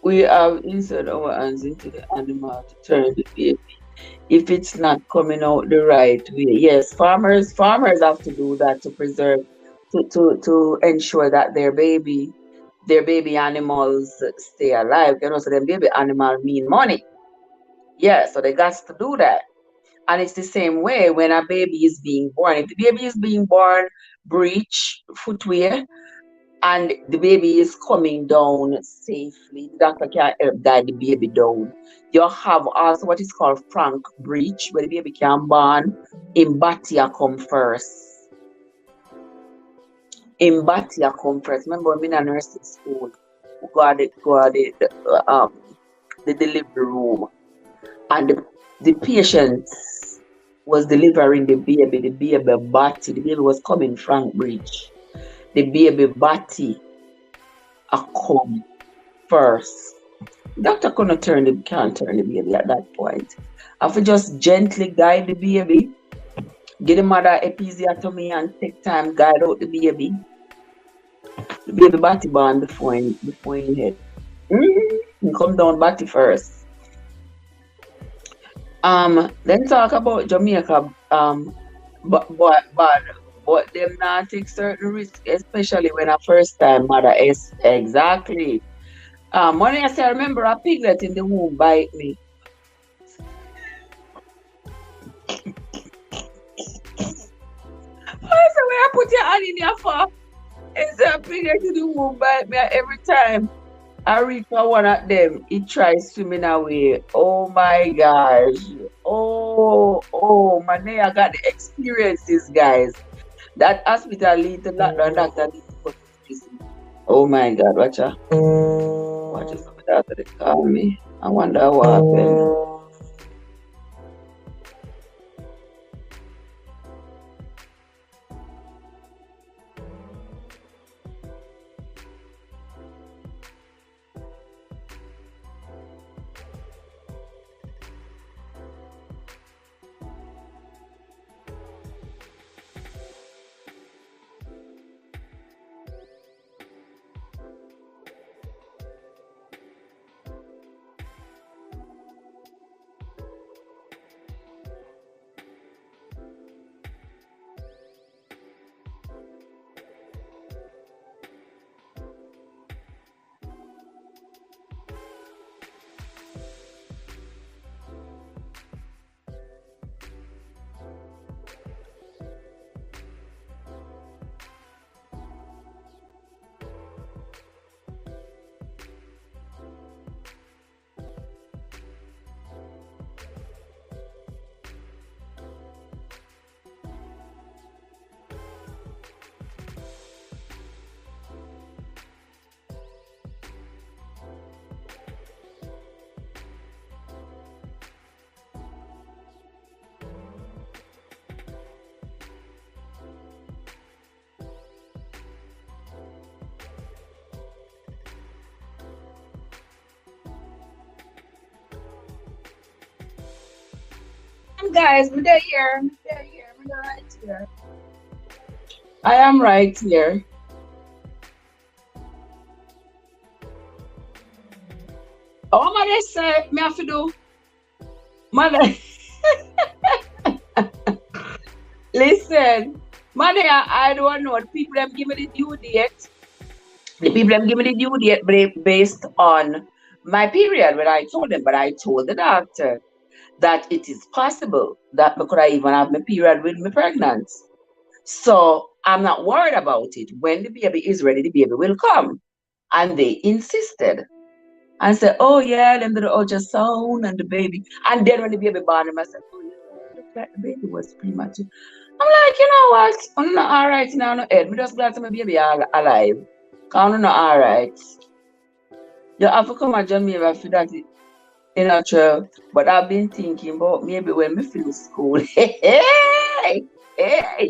we have insert our hands into the animal to turn the baby. If it's not coming out the right way. Yes, farmers have to do that to preserve to ensure that their baby animals stay alive. You know, so them baby animal mean money. Yeah, so they got to do that. And it's the same way when a baby is being born. If the baby is being born breech footwear and the baby is coming down safely, the doctor can help guide the baby down. You have also what is called frank breech, where the baby can born in Batia come first. In Batia come first. Remember when in a nursing school, we got the delivery room, and the patient was delivering the baby Batty. The baby was coming frank breech. The baby Batty come first. Doctor can't turn the baby at that point. I have just gently guide the baby, get the mother episiotomy and take time guide out the baby. The baby Batty born before in head. Come down Batty first. Then talk about Jamaica. But them not take certain risks, especially when a first time mother is exactly. Money I say I remember a piglet in the womb bite me. Why the way I put your hand in your for? It's a piglet in the womb bite me every time I reach for one of them, it tries swimming away. Oh my gosh. Oh, man, I got the experiences, guys. That hospital lead to that doctor need to put prison. Oh my God, watch out, my daughter they call me. I wonder what happened. Guys, me there here. Me there here. Me right here. I am right here. Oh, mother say me have to do. Mother, listen. Mother, I don't know. People them give me the due date. The people them give me the due date based on my period when I told them, but I told the doctor that it is possible that me could I even have my period with me pregnant. So I'm not worried about it. When the baby is ready, the baby will come. And they insisted and said, oh yeah, them did the ultrasound and the baby. And then when the baby born, I said, oh yeah, look like the baby was premature. I'm like, you know what? I'm not all right now, no head. Me just glad to my baby alive. Cause I'm not all right. You have to come at Jamaica for that, true. But I've been thinking about maybe when we finish school. Hey, hey.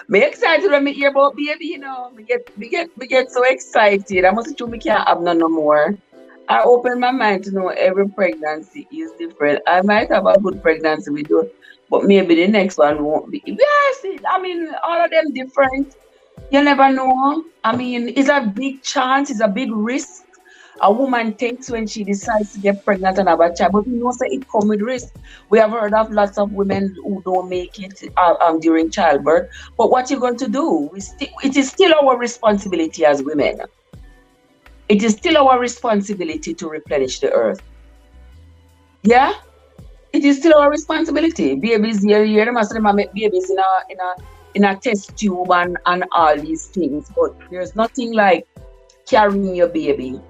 Me excited when me hear about baby, me get so excited. I must me can't have none no more. I open my mind to know every pregnancy is different. I might have a good pregnancy with you, but maybe the next one won't be. Yes, I mean, all of them different. You never know. I mean, it's a big chance, it's a big risk a woman takes when she decides to get pregnant and have a child. But we know say it comes with risk. We have heard of lots of women who don't make it during childbirth. But what you're going to do? It is still our responsibility as women. It is still our responsibility to replenish the earth. Yeah, it is still our responsibility. Babies here, they must make babies in a test tube and all these things. But there's nothing like carrying your baby,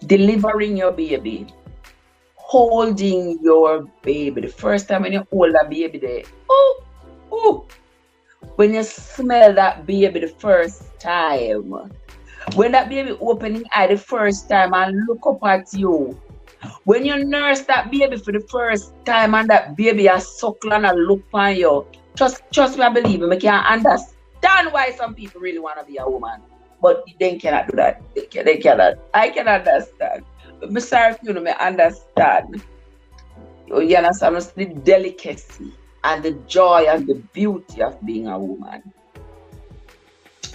delivering your baby, holding your baby. The first time when you hold a baby there, oh, oh, when you smell that baby the first time, when that baby opening eye the first time and look up at you, when you nurse that baby for the first time and that baby has suckle and a look on you, trust me, I believe me, I can understand why some people really want to be a woman. But they cannot do that. They cannot. I can understand. But I'm sorry if you know me understand. You understand the delicacy and the joy and the beauty of being a woman.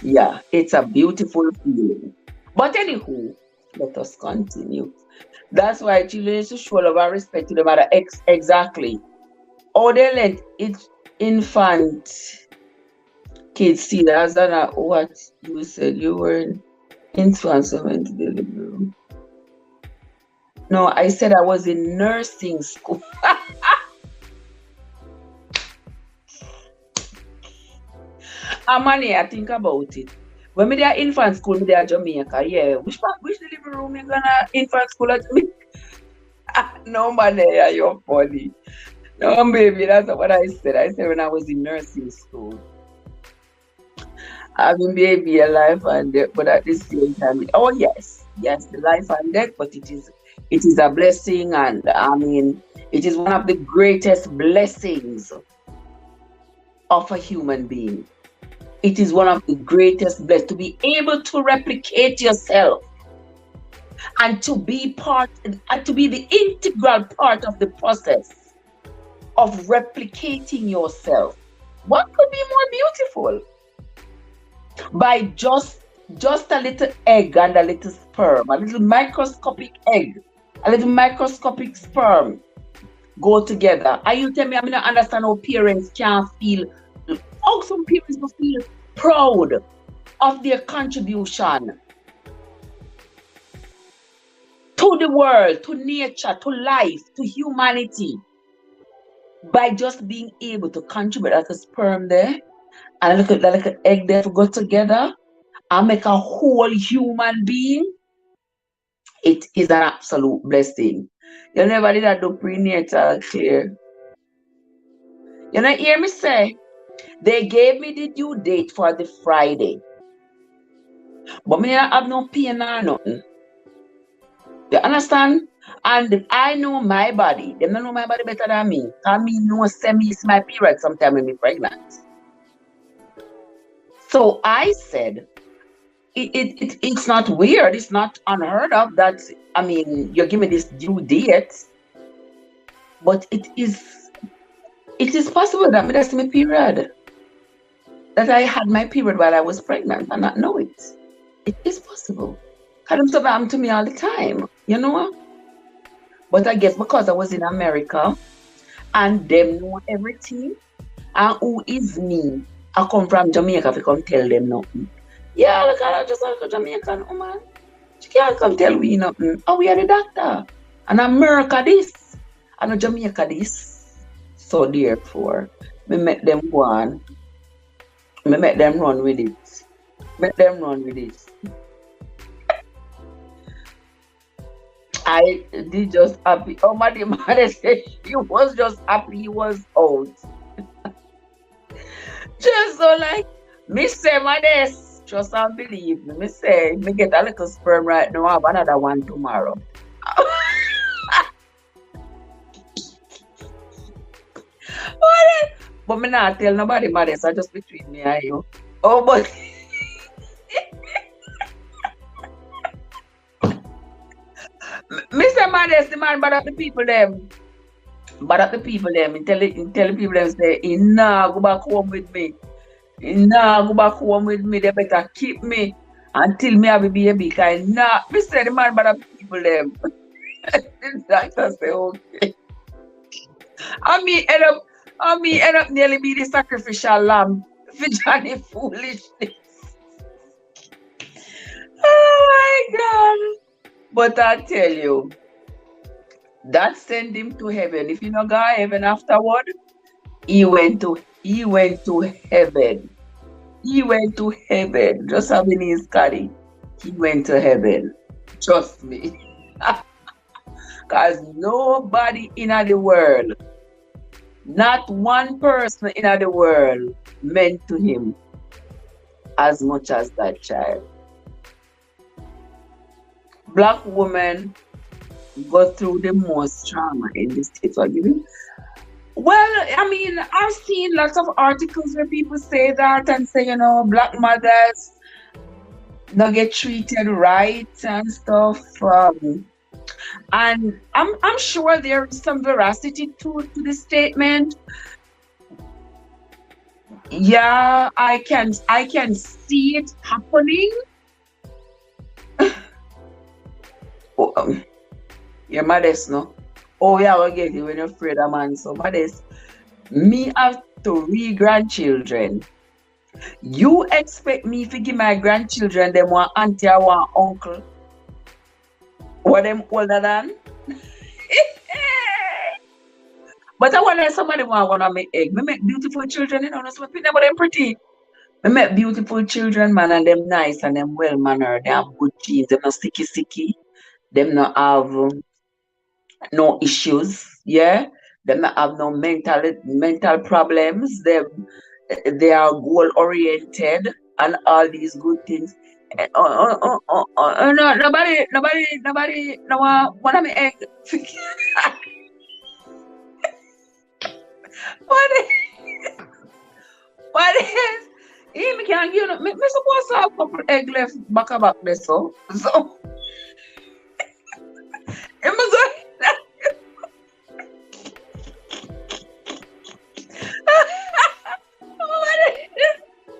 Yeah, it's a beautiful feeling. But anywho, let us continue. That's why children need to show love and respect to the mother. Exactly. Or they let each infant kids see that as not what you said you were in influence went to the living room. No, I said I was in nursing school. Money, I think about it. When me there infant school, me there Jamaica, yeah. Which living room you gonna infant school at me? No money, yeah, you're funny. No, baby, that's not what I said. I said when I was in nursing school. Having baby a life and death, but at the same time, oh yes, yes, the life and death, but it is a blessing, and I mean, it is one of the greatest blessings of a human being. It is one of the greatest blessings to be able to replicate yourself and to be part and to be the integral part of the process of replicating yourself. What could be more beautiful? By just a little egg and a little sperm, a little microscopic egg, a little microscopic sperm go together. And you tell me, I mean, I understand how parents can feel, how some parents will feel proud of their contribution to the world, to nature, to life, to humanity, by just being able to contribute like a sperm there and like an egg there to go together and make a whole human being. It is an absolute blessing. You never did that do prenatal care. You know, hear me say, they gave me the due date for the Friday, but me not have no pain or nothing. You understand? And I know my body. They don't know my body better than me. Cause me know semi is my period sometime when me pregnant. So I said, it's not weird. It's not unheard of that. I mean, you give me this due date, but it is possible that me that's my period. That I had my period while I was pregnant and not know it. It is possible. Cause them stuff happen to me all the time, you know. But I guess because I was in America and them know everything, and who is me? I come from Jamaica to come tell them nothing. Yeah, look at her, just like a Jamaican woman. She can't come tell we nothing. Oh, we are the doctor. And America this. And Jamaica this. So therefore, me make them go on. Me make them run with it. Make them run with it. I did just happy. Oh my mother said she was just happy he was out. Just so like me say my this. Trust and believe me. Me say me get a little sperm right now, I have another one tomorrow. But me not tell nobody my this, so just between me and you. Oh but me say my this, the man bad at the people them. Bad at the people them. Tell the people them say, nah, go back home with me. Nah, go back home with me. They better keep me until me have a baby. Cause nah, me say the man bad at people them. The doctor say okay. I mean end up nearly be the sacrificial lamb for Johnny foolishness. Oh my God. But I tell you, that sent him to heaven. If you know go heaven afterward, he went to heaven. He went to heaven. Just having his carry. He went to heaven. Trust me. Because nobody in the world, not one person in the world meant to him as much as that child. Black women go through the most trauma in the States. What you mean? Well, I mean, I've seen lots of articles where people say that and say, black mothers don't get treated right and stuff. And I'm sure there is some veracity to the statement. Yeah, I can see it happening. Oh, your mother's no. Oh yeah, I will get you when you're afraid of man. So mother's me have 3 grandchildren. You expect me to give my grandchildren them one auntie or one uncle? What them older than? But I want somebody wanna make egg. Me make beautiful children, no some people but them pretty. Me make beautiful children, man, and them nice and them well mannered. They have good genes, them not sticky. Them not have no issues, yeah. Them not have no mental problems. They are goal oriented. and all these good things. No, nobody, no one of me egg. What what is? He me can't give no. Me supposed to have a couple egg left back there so him go.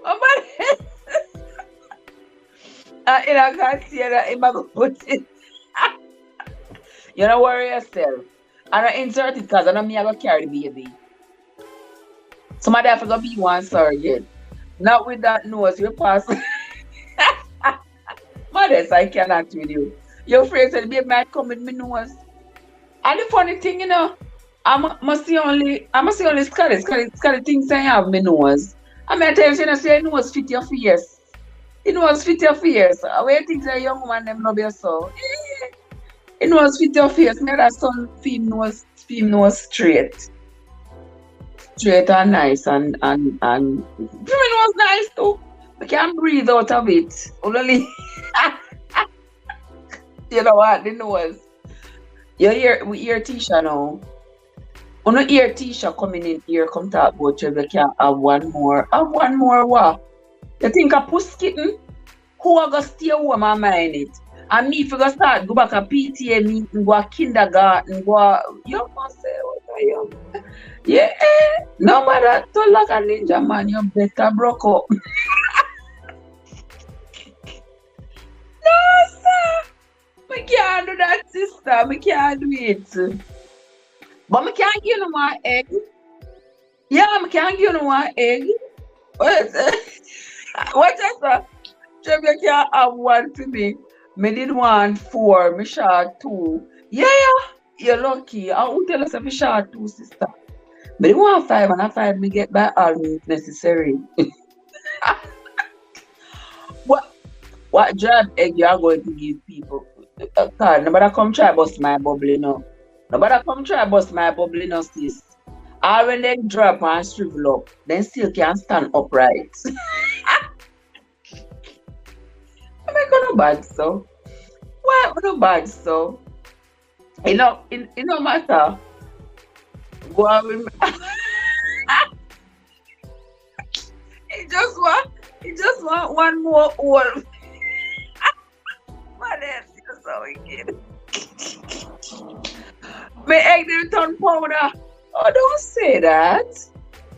Somebody, I can't see that him a go put it. You don't worry yourself. And I insert it because I know me I go carry the baby. Somebody have to go be one surrogate. Not with that nose you pass. Modest, I cannot with you. You're afraid that the baby might come with me nose. And the funny thing, I must see only Scotty things I have me nose. I mean, I tell you, say nose fit your face. It nose fit your face. Where you think a young woman them no be so. It nose fit your face. Me that son film nose straight and nice and women was nice too. I can breathe out of it. Only you know what the nose. We hear Tisha now. On the hear Tisha coming in here, come talk about you. We can have one more. Have one more what? You think a puss kitten? Who are gonna stay home and mind it? And me if you go start go back a PTA meeting, go a kindergarten, you must say what I am. Yeah, no matter to like a ninja man, you better broke up. No, sir. We can't do that, sister. We can't do it. But we can't give you one egg. Yeah, we can't give you one egg. What? What is that? You can't have one for me. Me did want 4, me shot 2. Yeah, you're lucky. I will tell us if you shot 2, sister. But you want 5 and a 5 me get by all means necessary. What job egg you are going to give people? God, nobody come try bust my bubble, no. Nobody come try bust my bubble, no, sis. Or when they drop and shrivel up, then still can stand upright. I'm not bad, so. Why am not bad, so? It no matter. Go on with me. He just want one more old. My name is so wicked. My egg didn't turn powder. Oh, don't say that.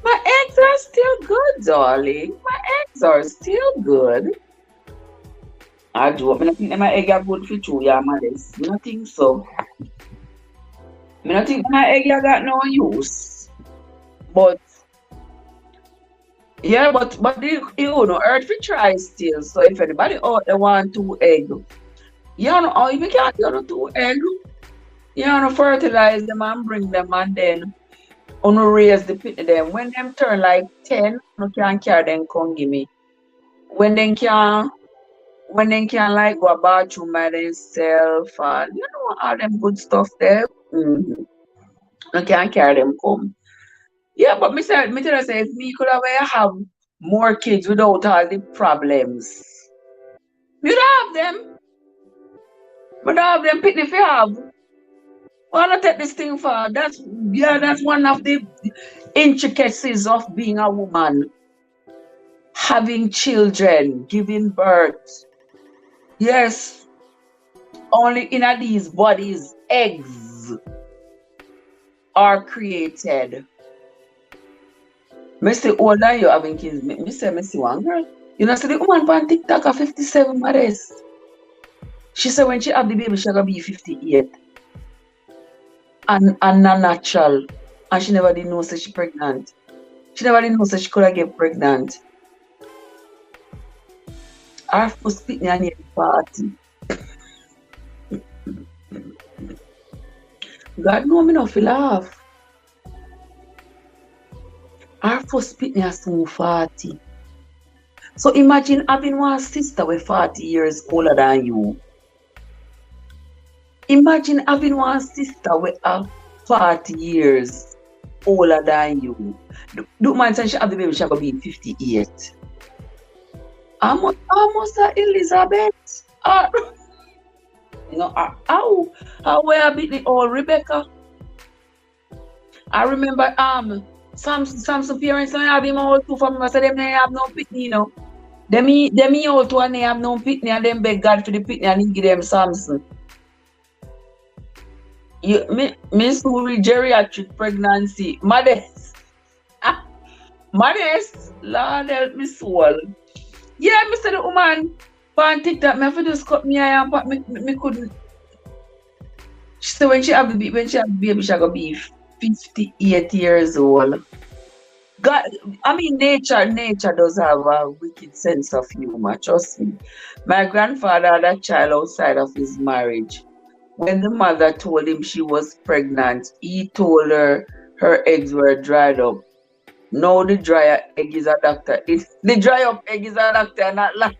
My eggs are still good, darling. My eggs are still good. I do. I don't think my egg are good for you, yeah, modest. I don't think so. I don't think my egg are got no use. But yeah, but earth we try still. So if anybody out there want 2 egg, you know, or if you can't get 2 egg, you know, fertilize them and bring them and then raise the pit them. When them turn like 10, you can carry them come give me. When they can like go bathroom by themselves and you know all them good stuff there. You can carry them come. Yeah, but me tell you say if me could have more kids without all the problems. You'd have them. But have them pick if you have. Why not take this thing for? That's one of the intricacies of being a woman. Having children, giving birth. Yes. Only in these bodies, eggs are created. Me say older you having kids. Me see one girl. You know, see the woman on TikTok at 57 modest. She said when she have the baby, she gonna be 58. And not natural. And she never did know that she pregnant. She never did know that she could have get pregnant. Her first pitney and the party. God know me not feel laugh. Her first pitney is soon 40. So imagine having one sister with 40 years older than you. Imagine having one sister with 40 years older than you. Don't mind saying she have the baby, she gonna be 58. Almost Elizabeth. How were a bit the old Rebecca? I remember some parents don't have him all too for me. So them they have no pitney, you know. Them all two and they have no pitney and them beg God for the pitney and he give them Samson. Miss Uri geriatric pregnancy. Modest. Modest. Lord help me soul. Yeah, Mr. The woman on TikTok, me have to just cut me eye and me couldn't. She said when she have the baby, she gonna be 58 years old. God, I mean, nature does have a wicked sense of humor. Trust me. My grandfather had a child outside of his marriage. When the mother told him she was pregnant, he told her eggs were dried up. No, the dry egg is a doctor. The dry up egg is a doctor, not like.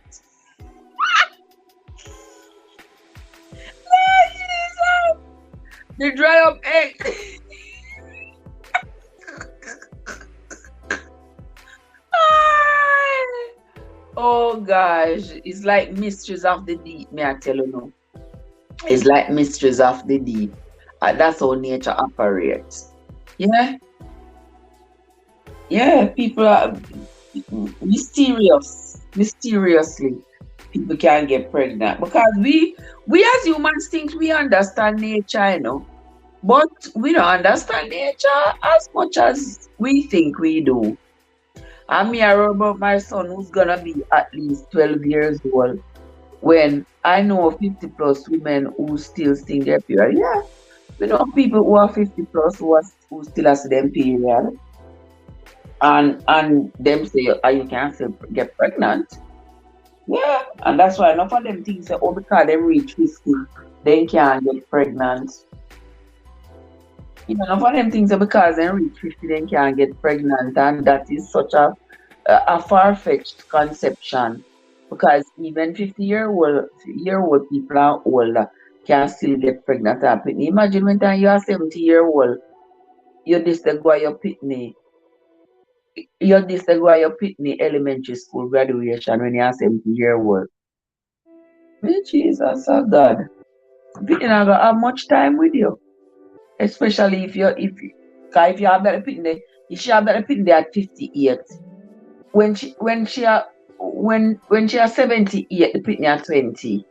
The dry up egg. Oh gosh, it's like mysteries of the deep, may I tell you no. It's like mysteries of the deep. That's how nature operates. Yeah, yeah, people are mysteriously, people can get pregnant because we as humans think we understand nature, you know, but we don't understand nature as much as we think we do. I'm here about my son who's gonna be at least 12 years old when I know 50 plus women who still think they're period. Yeah, we know people who are 50 plus who still has them period and them say you can't say get pregnant. Yeah, and that's why enough of them things say, oh, because they reach 50, they can't get pregnant. You know, enough of them things say because they reach 50, they can't get pregnant, and that is such a far-fetched conception because even 50-year-old people are older can still get pregnant and pitney. Imagine when time you are 70-year-old, you this the go your pitney. You this the go your pitney elementary school graduation when you are 70-year-old. Me Jesus, oh God. Pitney not gonna have much time with you. Especially if you have that pitney, you should have that pitney at 58. When she are 78, the pitney at 20.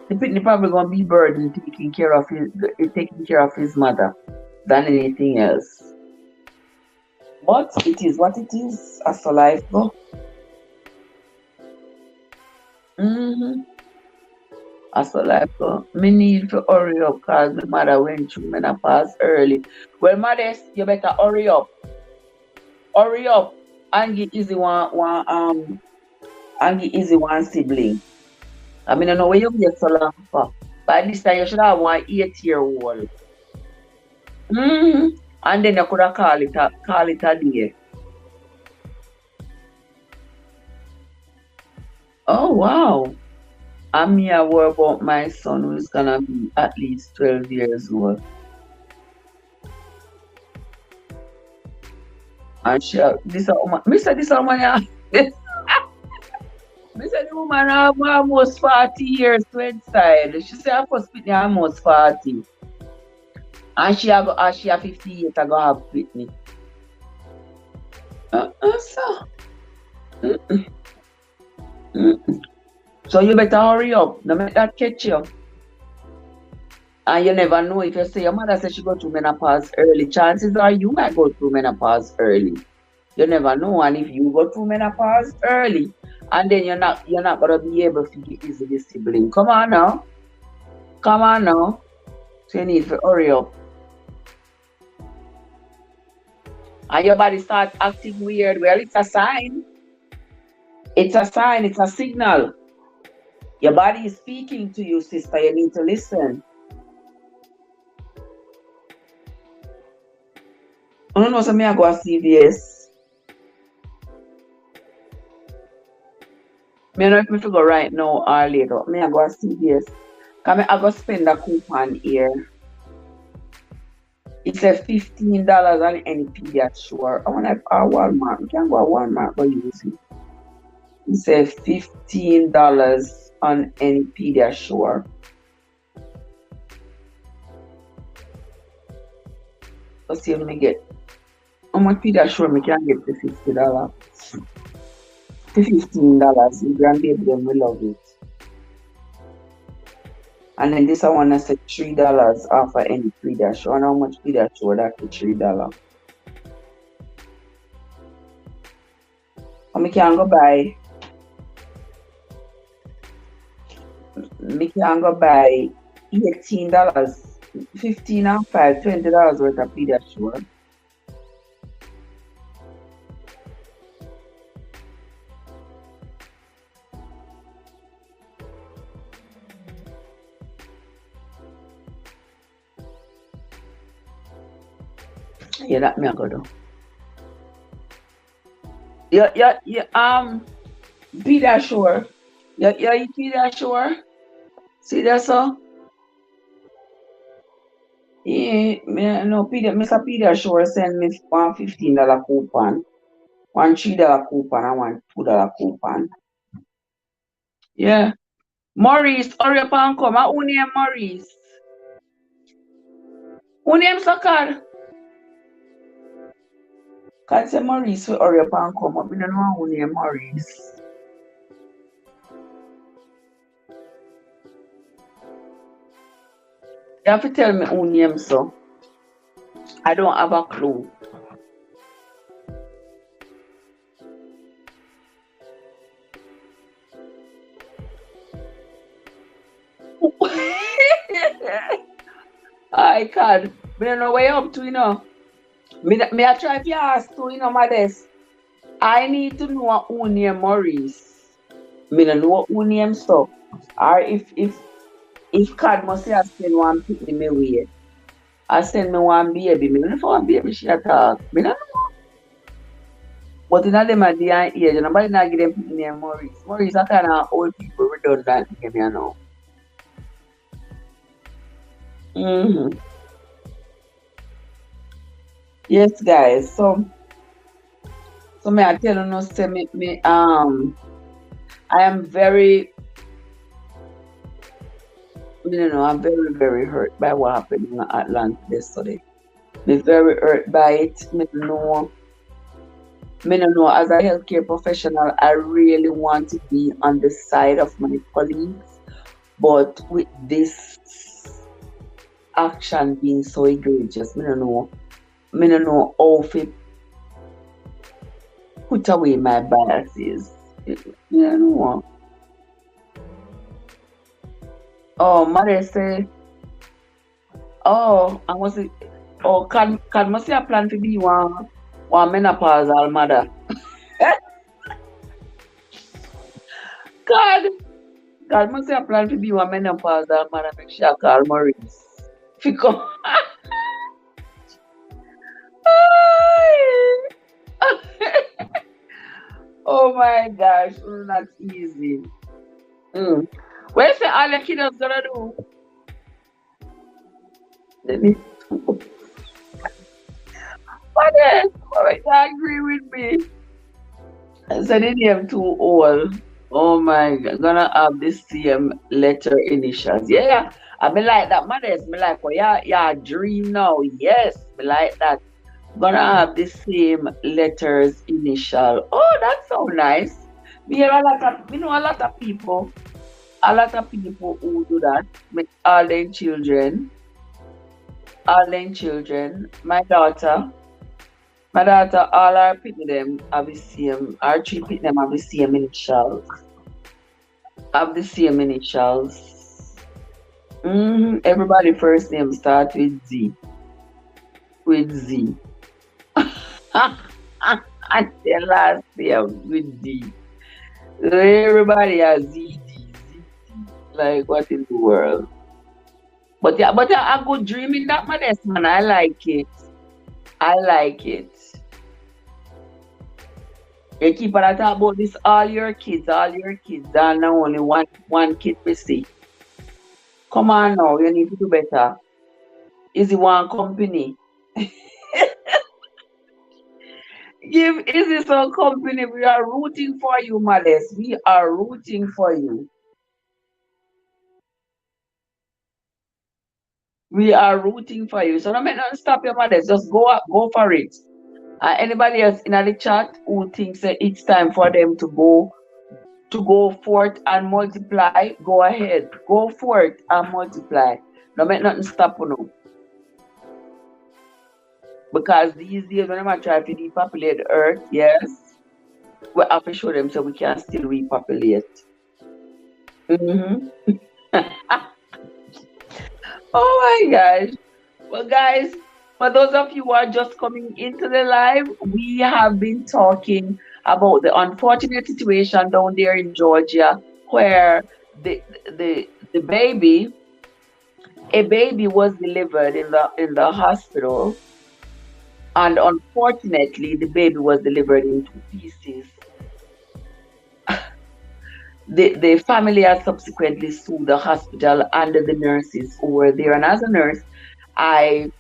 The pitney probably gonna be burdened taking care of his mother than anything else. But it is what it is. As for life go. As for life go. Me need to hurry up because my mother went through menopause early. Well, Modest, you better hurry up. Hurry up and give easy one sibling. I mean, I know where you get so long for. By this time, you should have one 8-year-old. And then you could have call it a day. Oh, wow. I'm here worry about my son who's going to be at least 12 years old. And this woman, this woman, yeah. Me say the woman have almost 40 years to inside. She say her first pitney almost 40. And she have 58 I go have pitney. So. Mm-mm. Mm-mm. So you better hurry up. Don't make that catch you. And you never know if you say your mother says she go through menopause early. Chances are you might go through menopause early. You never know. And if you go through menopause early, and then you're not gonna be able to get easily sibling. Come on now. So you need to hurry up. And your body starts acting weird. Well, it's a sign. It's a sign, it's a signal. Your body is speaking to you, sister. You need to listen. I don't know, so me I go to CVS. Me know if me to go right now or later. Me I go to CVS. Because I go spend a coupon here. It said $15 on any Pediasure. I want to Walmart. We can go to Walmart but use it. It said $15 on any Pediasure. Let's see if we get how much Pediasure we can get for $50. For $15. The grandbaby them will love it. And then this I want to say $3 off of any Pediasure. And how much Pediasure that for $3? And we can go buy $18, 15 and 5, $20 worth of Pediasure. Yeah, that me I go do. Yeah, Pediasure. Yeah, you Pediasure. See that so? Yeah, no, Mr. Pediasure send me one $15 coupon, one $3 coupon, and one $2 coupon. Yeah. Maurice, hurry up and come. Who name Maurice? Who name Sakar? Can't say Maurice will hurry up and come up. I don't know who name Maurice. You have to tell me who name so. I don't have a clue. I can't. I don't know where you're up to, you know. Me I try to ask too, you know, Modest. I need to know who name Maurice. Me don't know who name so. Or if Cad must have send one pick me way. I send me one baby. Me don't know if one baby she talk. Me don't know. But in them at the age, nobody not give them pick name Maurice. Maurice are kind of old people redundant name, you know. Mm-hmm. Yes, guys. So me I tell you no say me I am very I'm very very hurt by what happened in Atlanta yesterday. Me very hurt by it. Me no know as a healthcare professional I really want to be on the side of my colleagues, but with this action being so egregious, me no know how to put away my biases. Me no know. Oh, mother say, oh, I must say, oh, can must say a plan to be one menopausal mother. God, God must say a plan to be one menopausal mother. Make sure I call Maurice. Because oh my gosh, not easy. Mm. What you say all the kiddos gonna do? Let me. What else? What you agree with me? I said the name too old. Oh my god, gonna have the same letter initials. Yeah, I mean like that, Modest. Me like, oh yeah, dream now. Yes, me like that. Gonna have the same letters initial. Oh, that's so nice. We hear a lot of people, who do that. With all their children. My daughter, all our people them have the same. Our three people them have the same initials. Have the same initials. Everybody first name start with Z. With Z. And their last name with D. So everybody has ZD. Like what in the world? But yeah, a good dream in that, Modest man. I like it. I like it. You keep on talk about this all your kids, and now only one kid we see. Come on now, you need to do better. Is it one company? Give Izzy some company. We are rooting for you, Modest. We are rooting for you. We are rooting for you. So don't make nothing stop your Modest. Just go up, go for it. Anybody else in the chat who thinks that it's time for them to go forth and multiply, go ahead. Go forth and multiply. Don't make nothing stop you. Because these days when I'm trying to repopulate the earth, yes, we have to show them so we can still repopulate. Hmm. Oh my gosh. Well, guys, for those of you who are just coming into the live, we have been talking about the unfortunate situation down there in Georgia where the baby, a baby was delivered in the hospital, and unfortunately the baby was delivered in two pieces. The family has subsequently sued the hospital and the nurses who were there. And as a nurse, I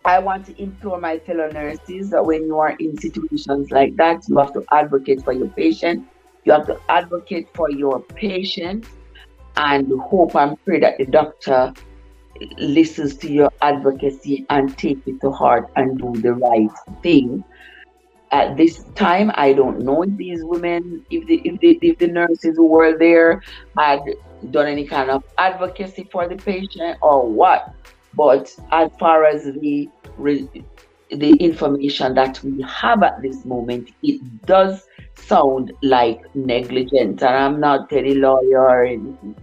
I want to implore my fellow nurses that when you are in situations like that, you have to advocate for your patient. You have to advocate for your patient and hope and pray that the doctor listens to your advocacy and take it to heart and do the right thing. At this time, I don't know if these women, if the nurses who were there had done any kind of advocacy for the patient or what. But as far as the information that we have at this moment, it does sound like negligent. And I'm not any lawyer or anything,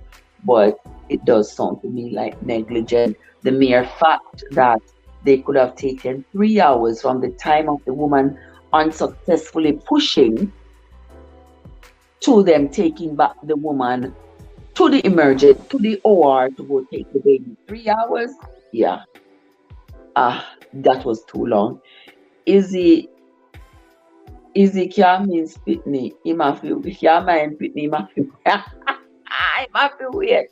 but it does sound to me like negligent. The mere fact that they could have taken 3 hours from the time of the woman unsuccessfully pushing to them taking back the woman to the OR to go take the baby. 3 hours? Yeah. That was too long. Izzy can't mean Pitney. He must feel if you mind Pitney, he must feel he must feel weird.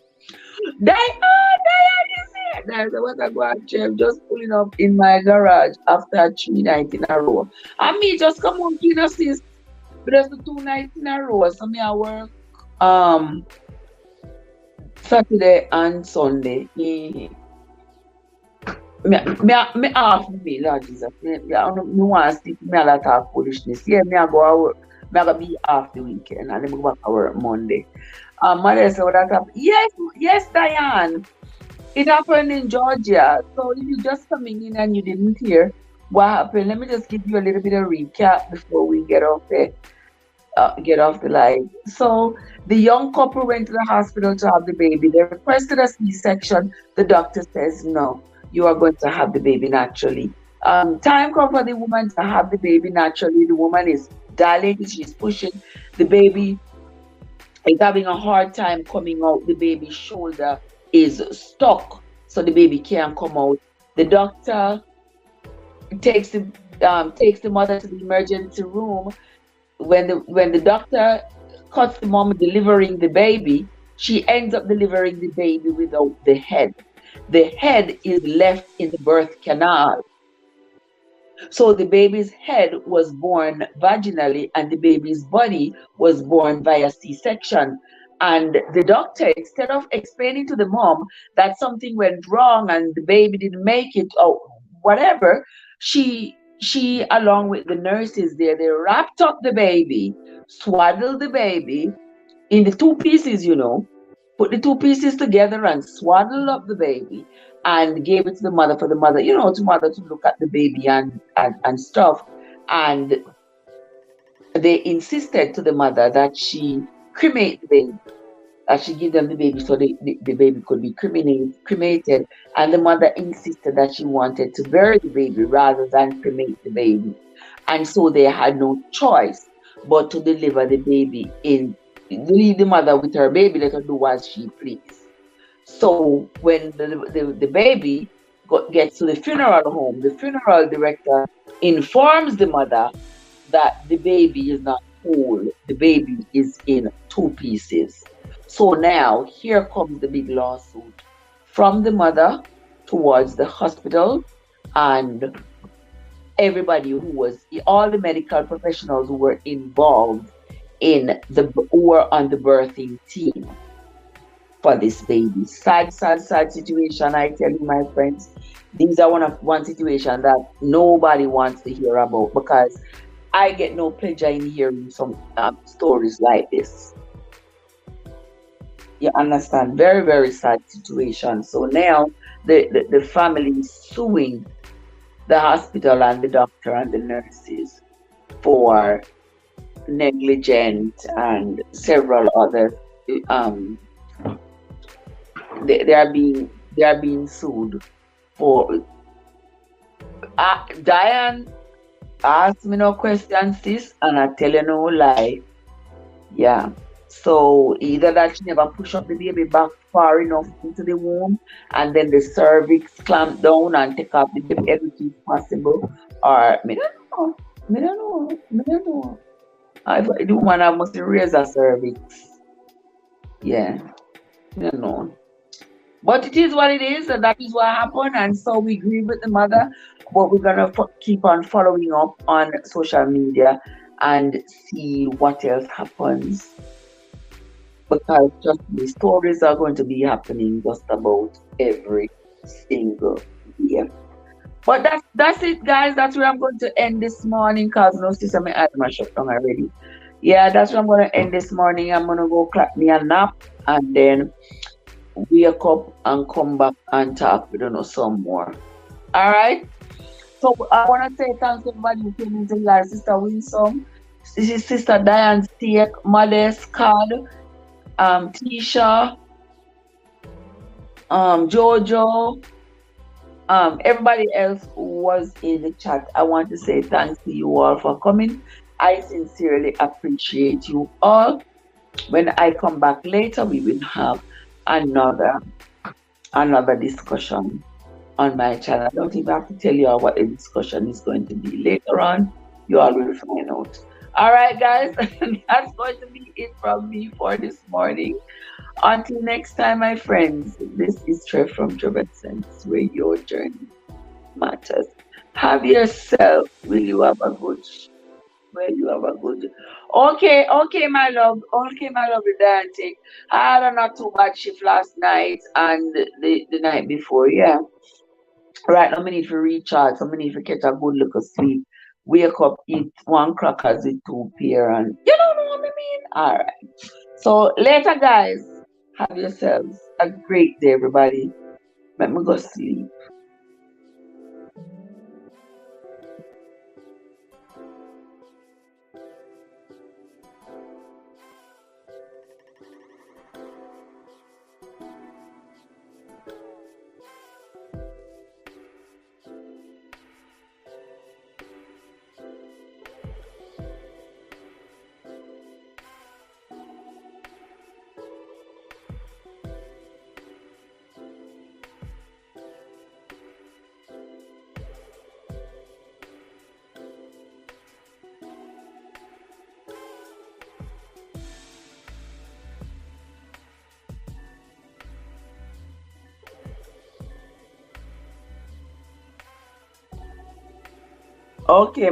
Diane is here. There's a water go and chef just pulling up in my garage after 3 nights in a row. And me just come home clean assist. But that's the 2 nights in a row. So me I work um Saturday and Sunday. Me half me, Lord Jesus. I don't want to sleep me a lot of foolishness. Yeah, me I go to work. Me I go be off the weekend and then me go back to work Monday. Mother said what that happened. Yes, Diane. It happened in Georgia. So if you're just coming in and you didn't hear what happened, let me just give you a little bit of recap before we get off the line. So the young couple went to the hospital to have the baby. They requested a C-section. The doctor says no, you are going to have the baby naturally. Time come for the woman to have the baby naturally. The woman is dilated, she's pushing. The baby is having a hard time coming out. The baby's shoulder is stuck, so the baby can't come out. The doctor takes the mother to the emergency room. When the doctor cuts the mom delivering the baby, she ends up delivering the baby without the head. The head is left in the birth canal. So the baby's head was born vaginally and the baby's body was born via C-section. And the doctor, instead of explaining to the mom that something went wrong and the baby didn't make it or whatever, she along with the nurses there, they wrapped up the baby, swaddled the baby in the two pieces, put the two pieces together and swaddled up the baby and gave it to the mother for the mother, to look at the baby and stuff. And they insisted to the mother that she cremate the baby, that she give them the baby so the baby could be cremated. And the mother insisted that she wanted to bury the baby rather than cremate the baby. And so they had no choice but to deliver the baby leave the mother with her baby, let her do as she please. So when the baby gets to the funeral home, the funeral director informs the mother that the baby is not whole, the baby is in two pieces. So now here comes the big lawsuit from the mother towards the hospital and everybody who was, all the medical professionals who were involved who were on the birthing team for this baby. Sad, sad, sad situation. I tell you, my friends, these are one situation that nobody wants to hear about, because I get no pleasure in hearing some stories like this. You understand? Very, very sad situation. So now the family is suing the hospital and the doctor and the nurses for negligent and several other, um they are being sued for, Diane asked me no questions, sis, and I tell you no lie. Yeah. So either that she never push up the baby back far enough into the womb, and then the cervix clamp down and take off the baby everything possible, or me don't know. Me don't know. Me don't know. I the woman I must raise a cervix. Yeah. Me don't know. But it is what it is, and that is what happened, and so we grieve with the mother. But we're gonna keep on following up on social media and see what else happens, because just the stories are going to be happening just about every single year. But that's it, guys. That's where I'm going to end this morning, cause no sister, my eyes are shut down already. Yeah, that's where I'm gonna end this morning. I'm gonna go clap me a nap, and then wake up and come back and talk with you some more. All right. So I want to say thanks to everybody who came into live. Sister Winsome, this is Sister Diane Steak, Modest, Card, Tisha, Jojo, everybody else who was in the chat. I want to say thanks to you all for coming. I sincerely appreciate you all. When I come back later, we will have another discussion on my channel. I don't even have to tell you all what the discussion is going to be later on. You all will find out. All right, guys, that's going to be it from me for this morning. Until next time, my friends, this is Trev from Trevinson's, where your journey matters. Have yourself. Will you have a good? Will you have a good? Okay, my love. Okay, my lovely Dante. I had a not too bad shift last night and the night before. Yeah. Right now, I need to recharge. So I need to catch a good look of sleep. Wake up, eat one crackers with two pear, and you don't know what I mean. All right. So later, guys. Have yourselves a great day, everybody. Let me go sleep. Okay,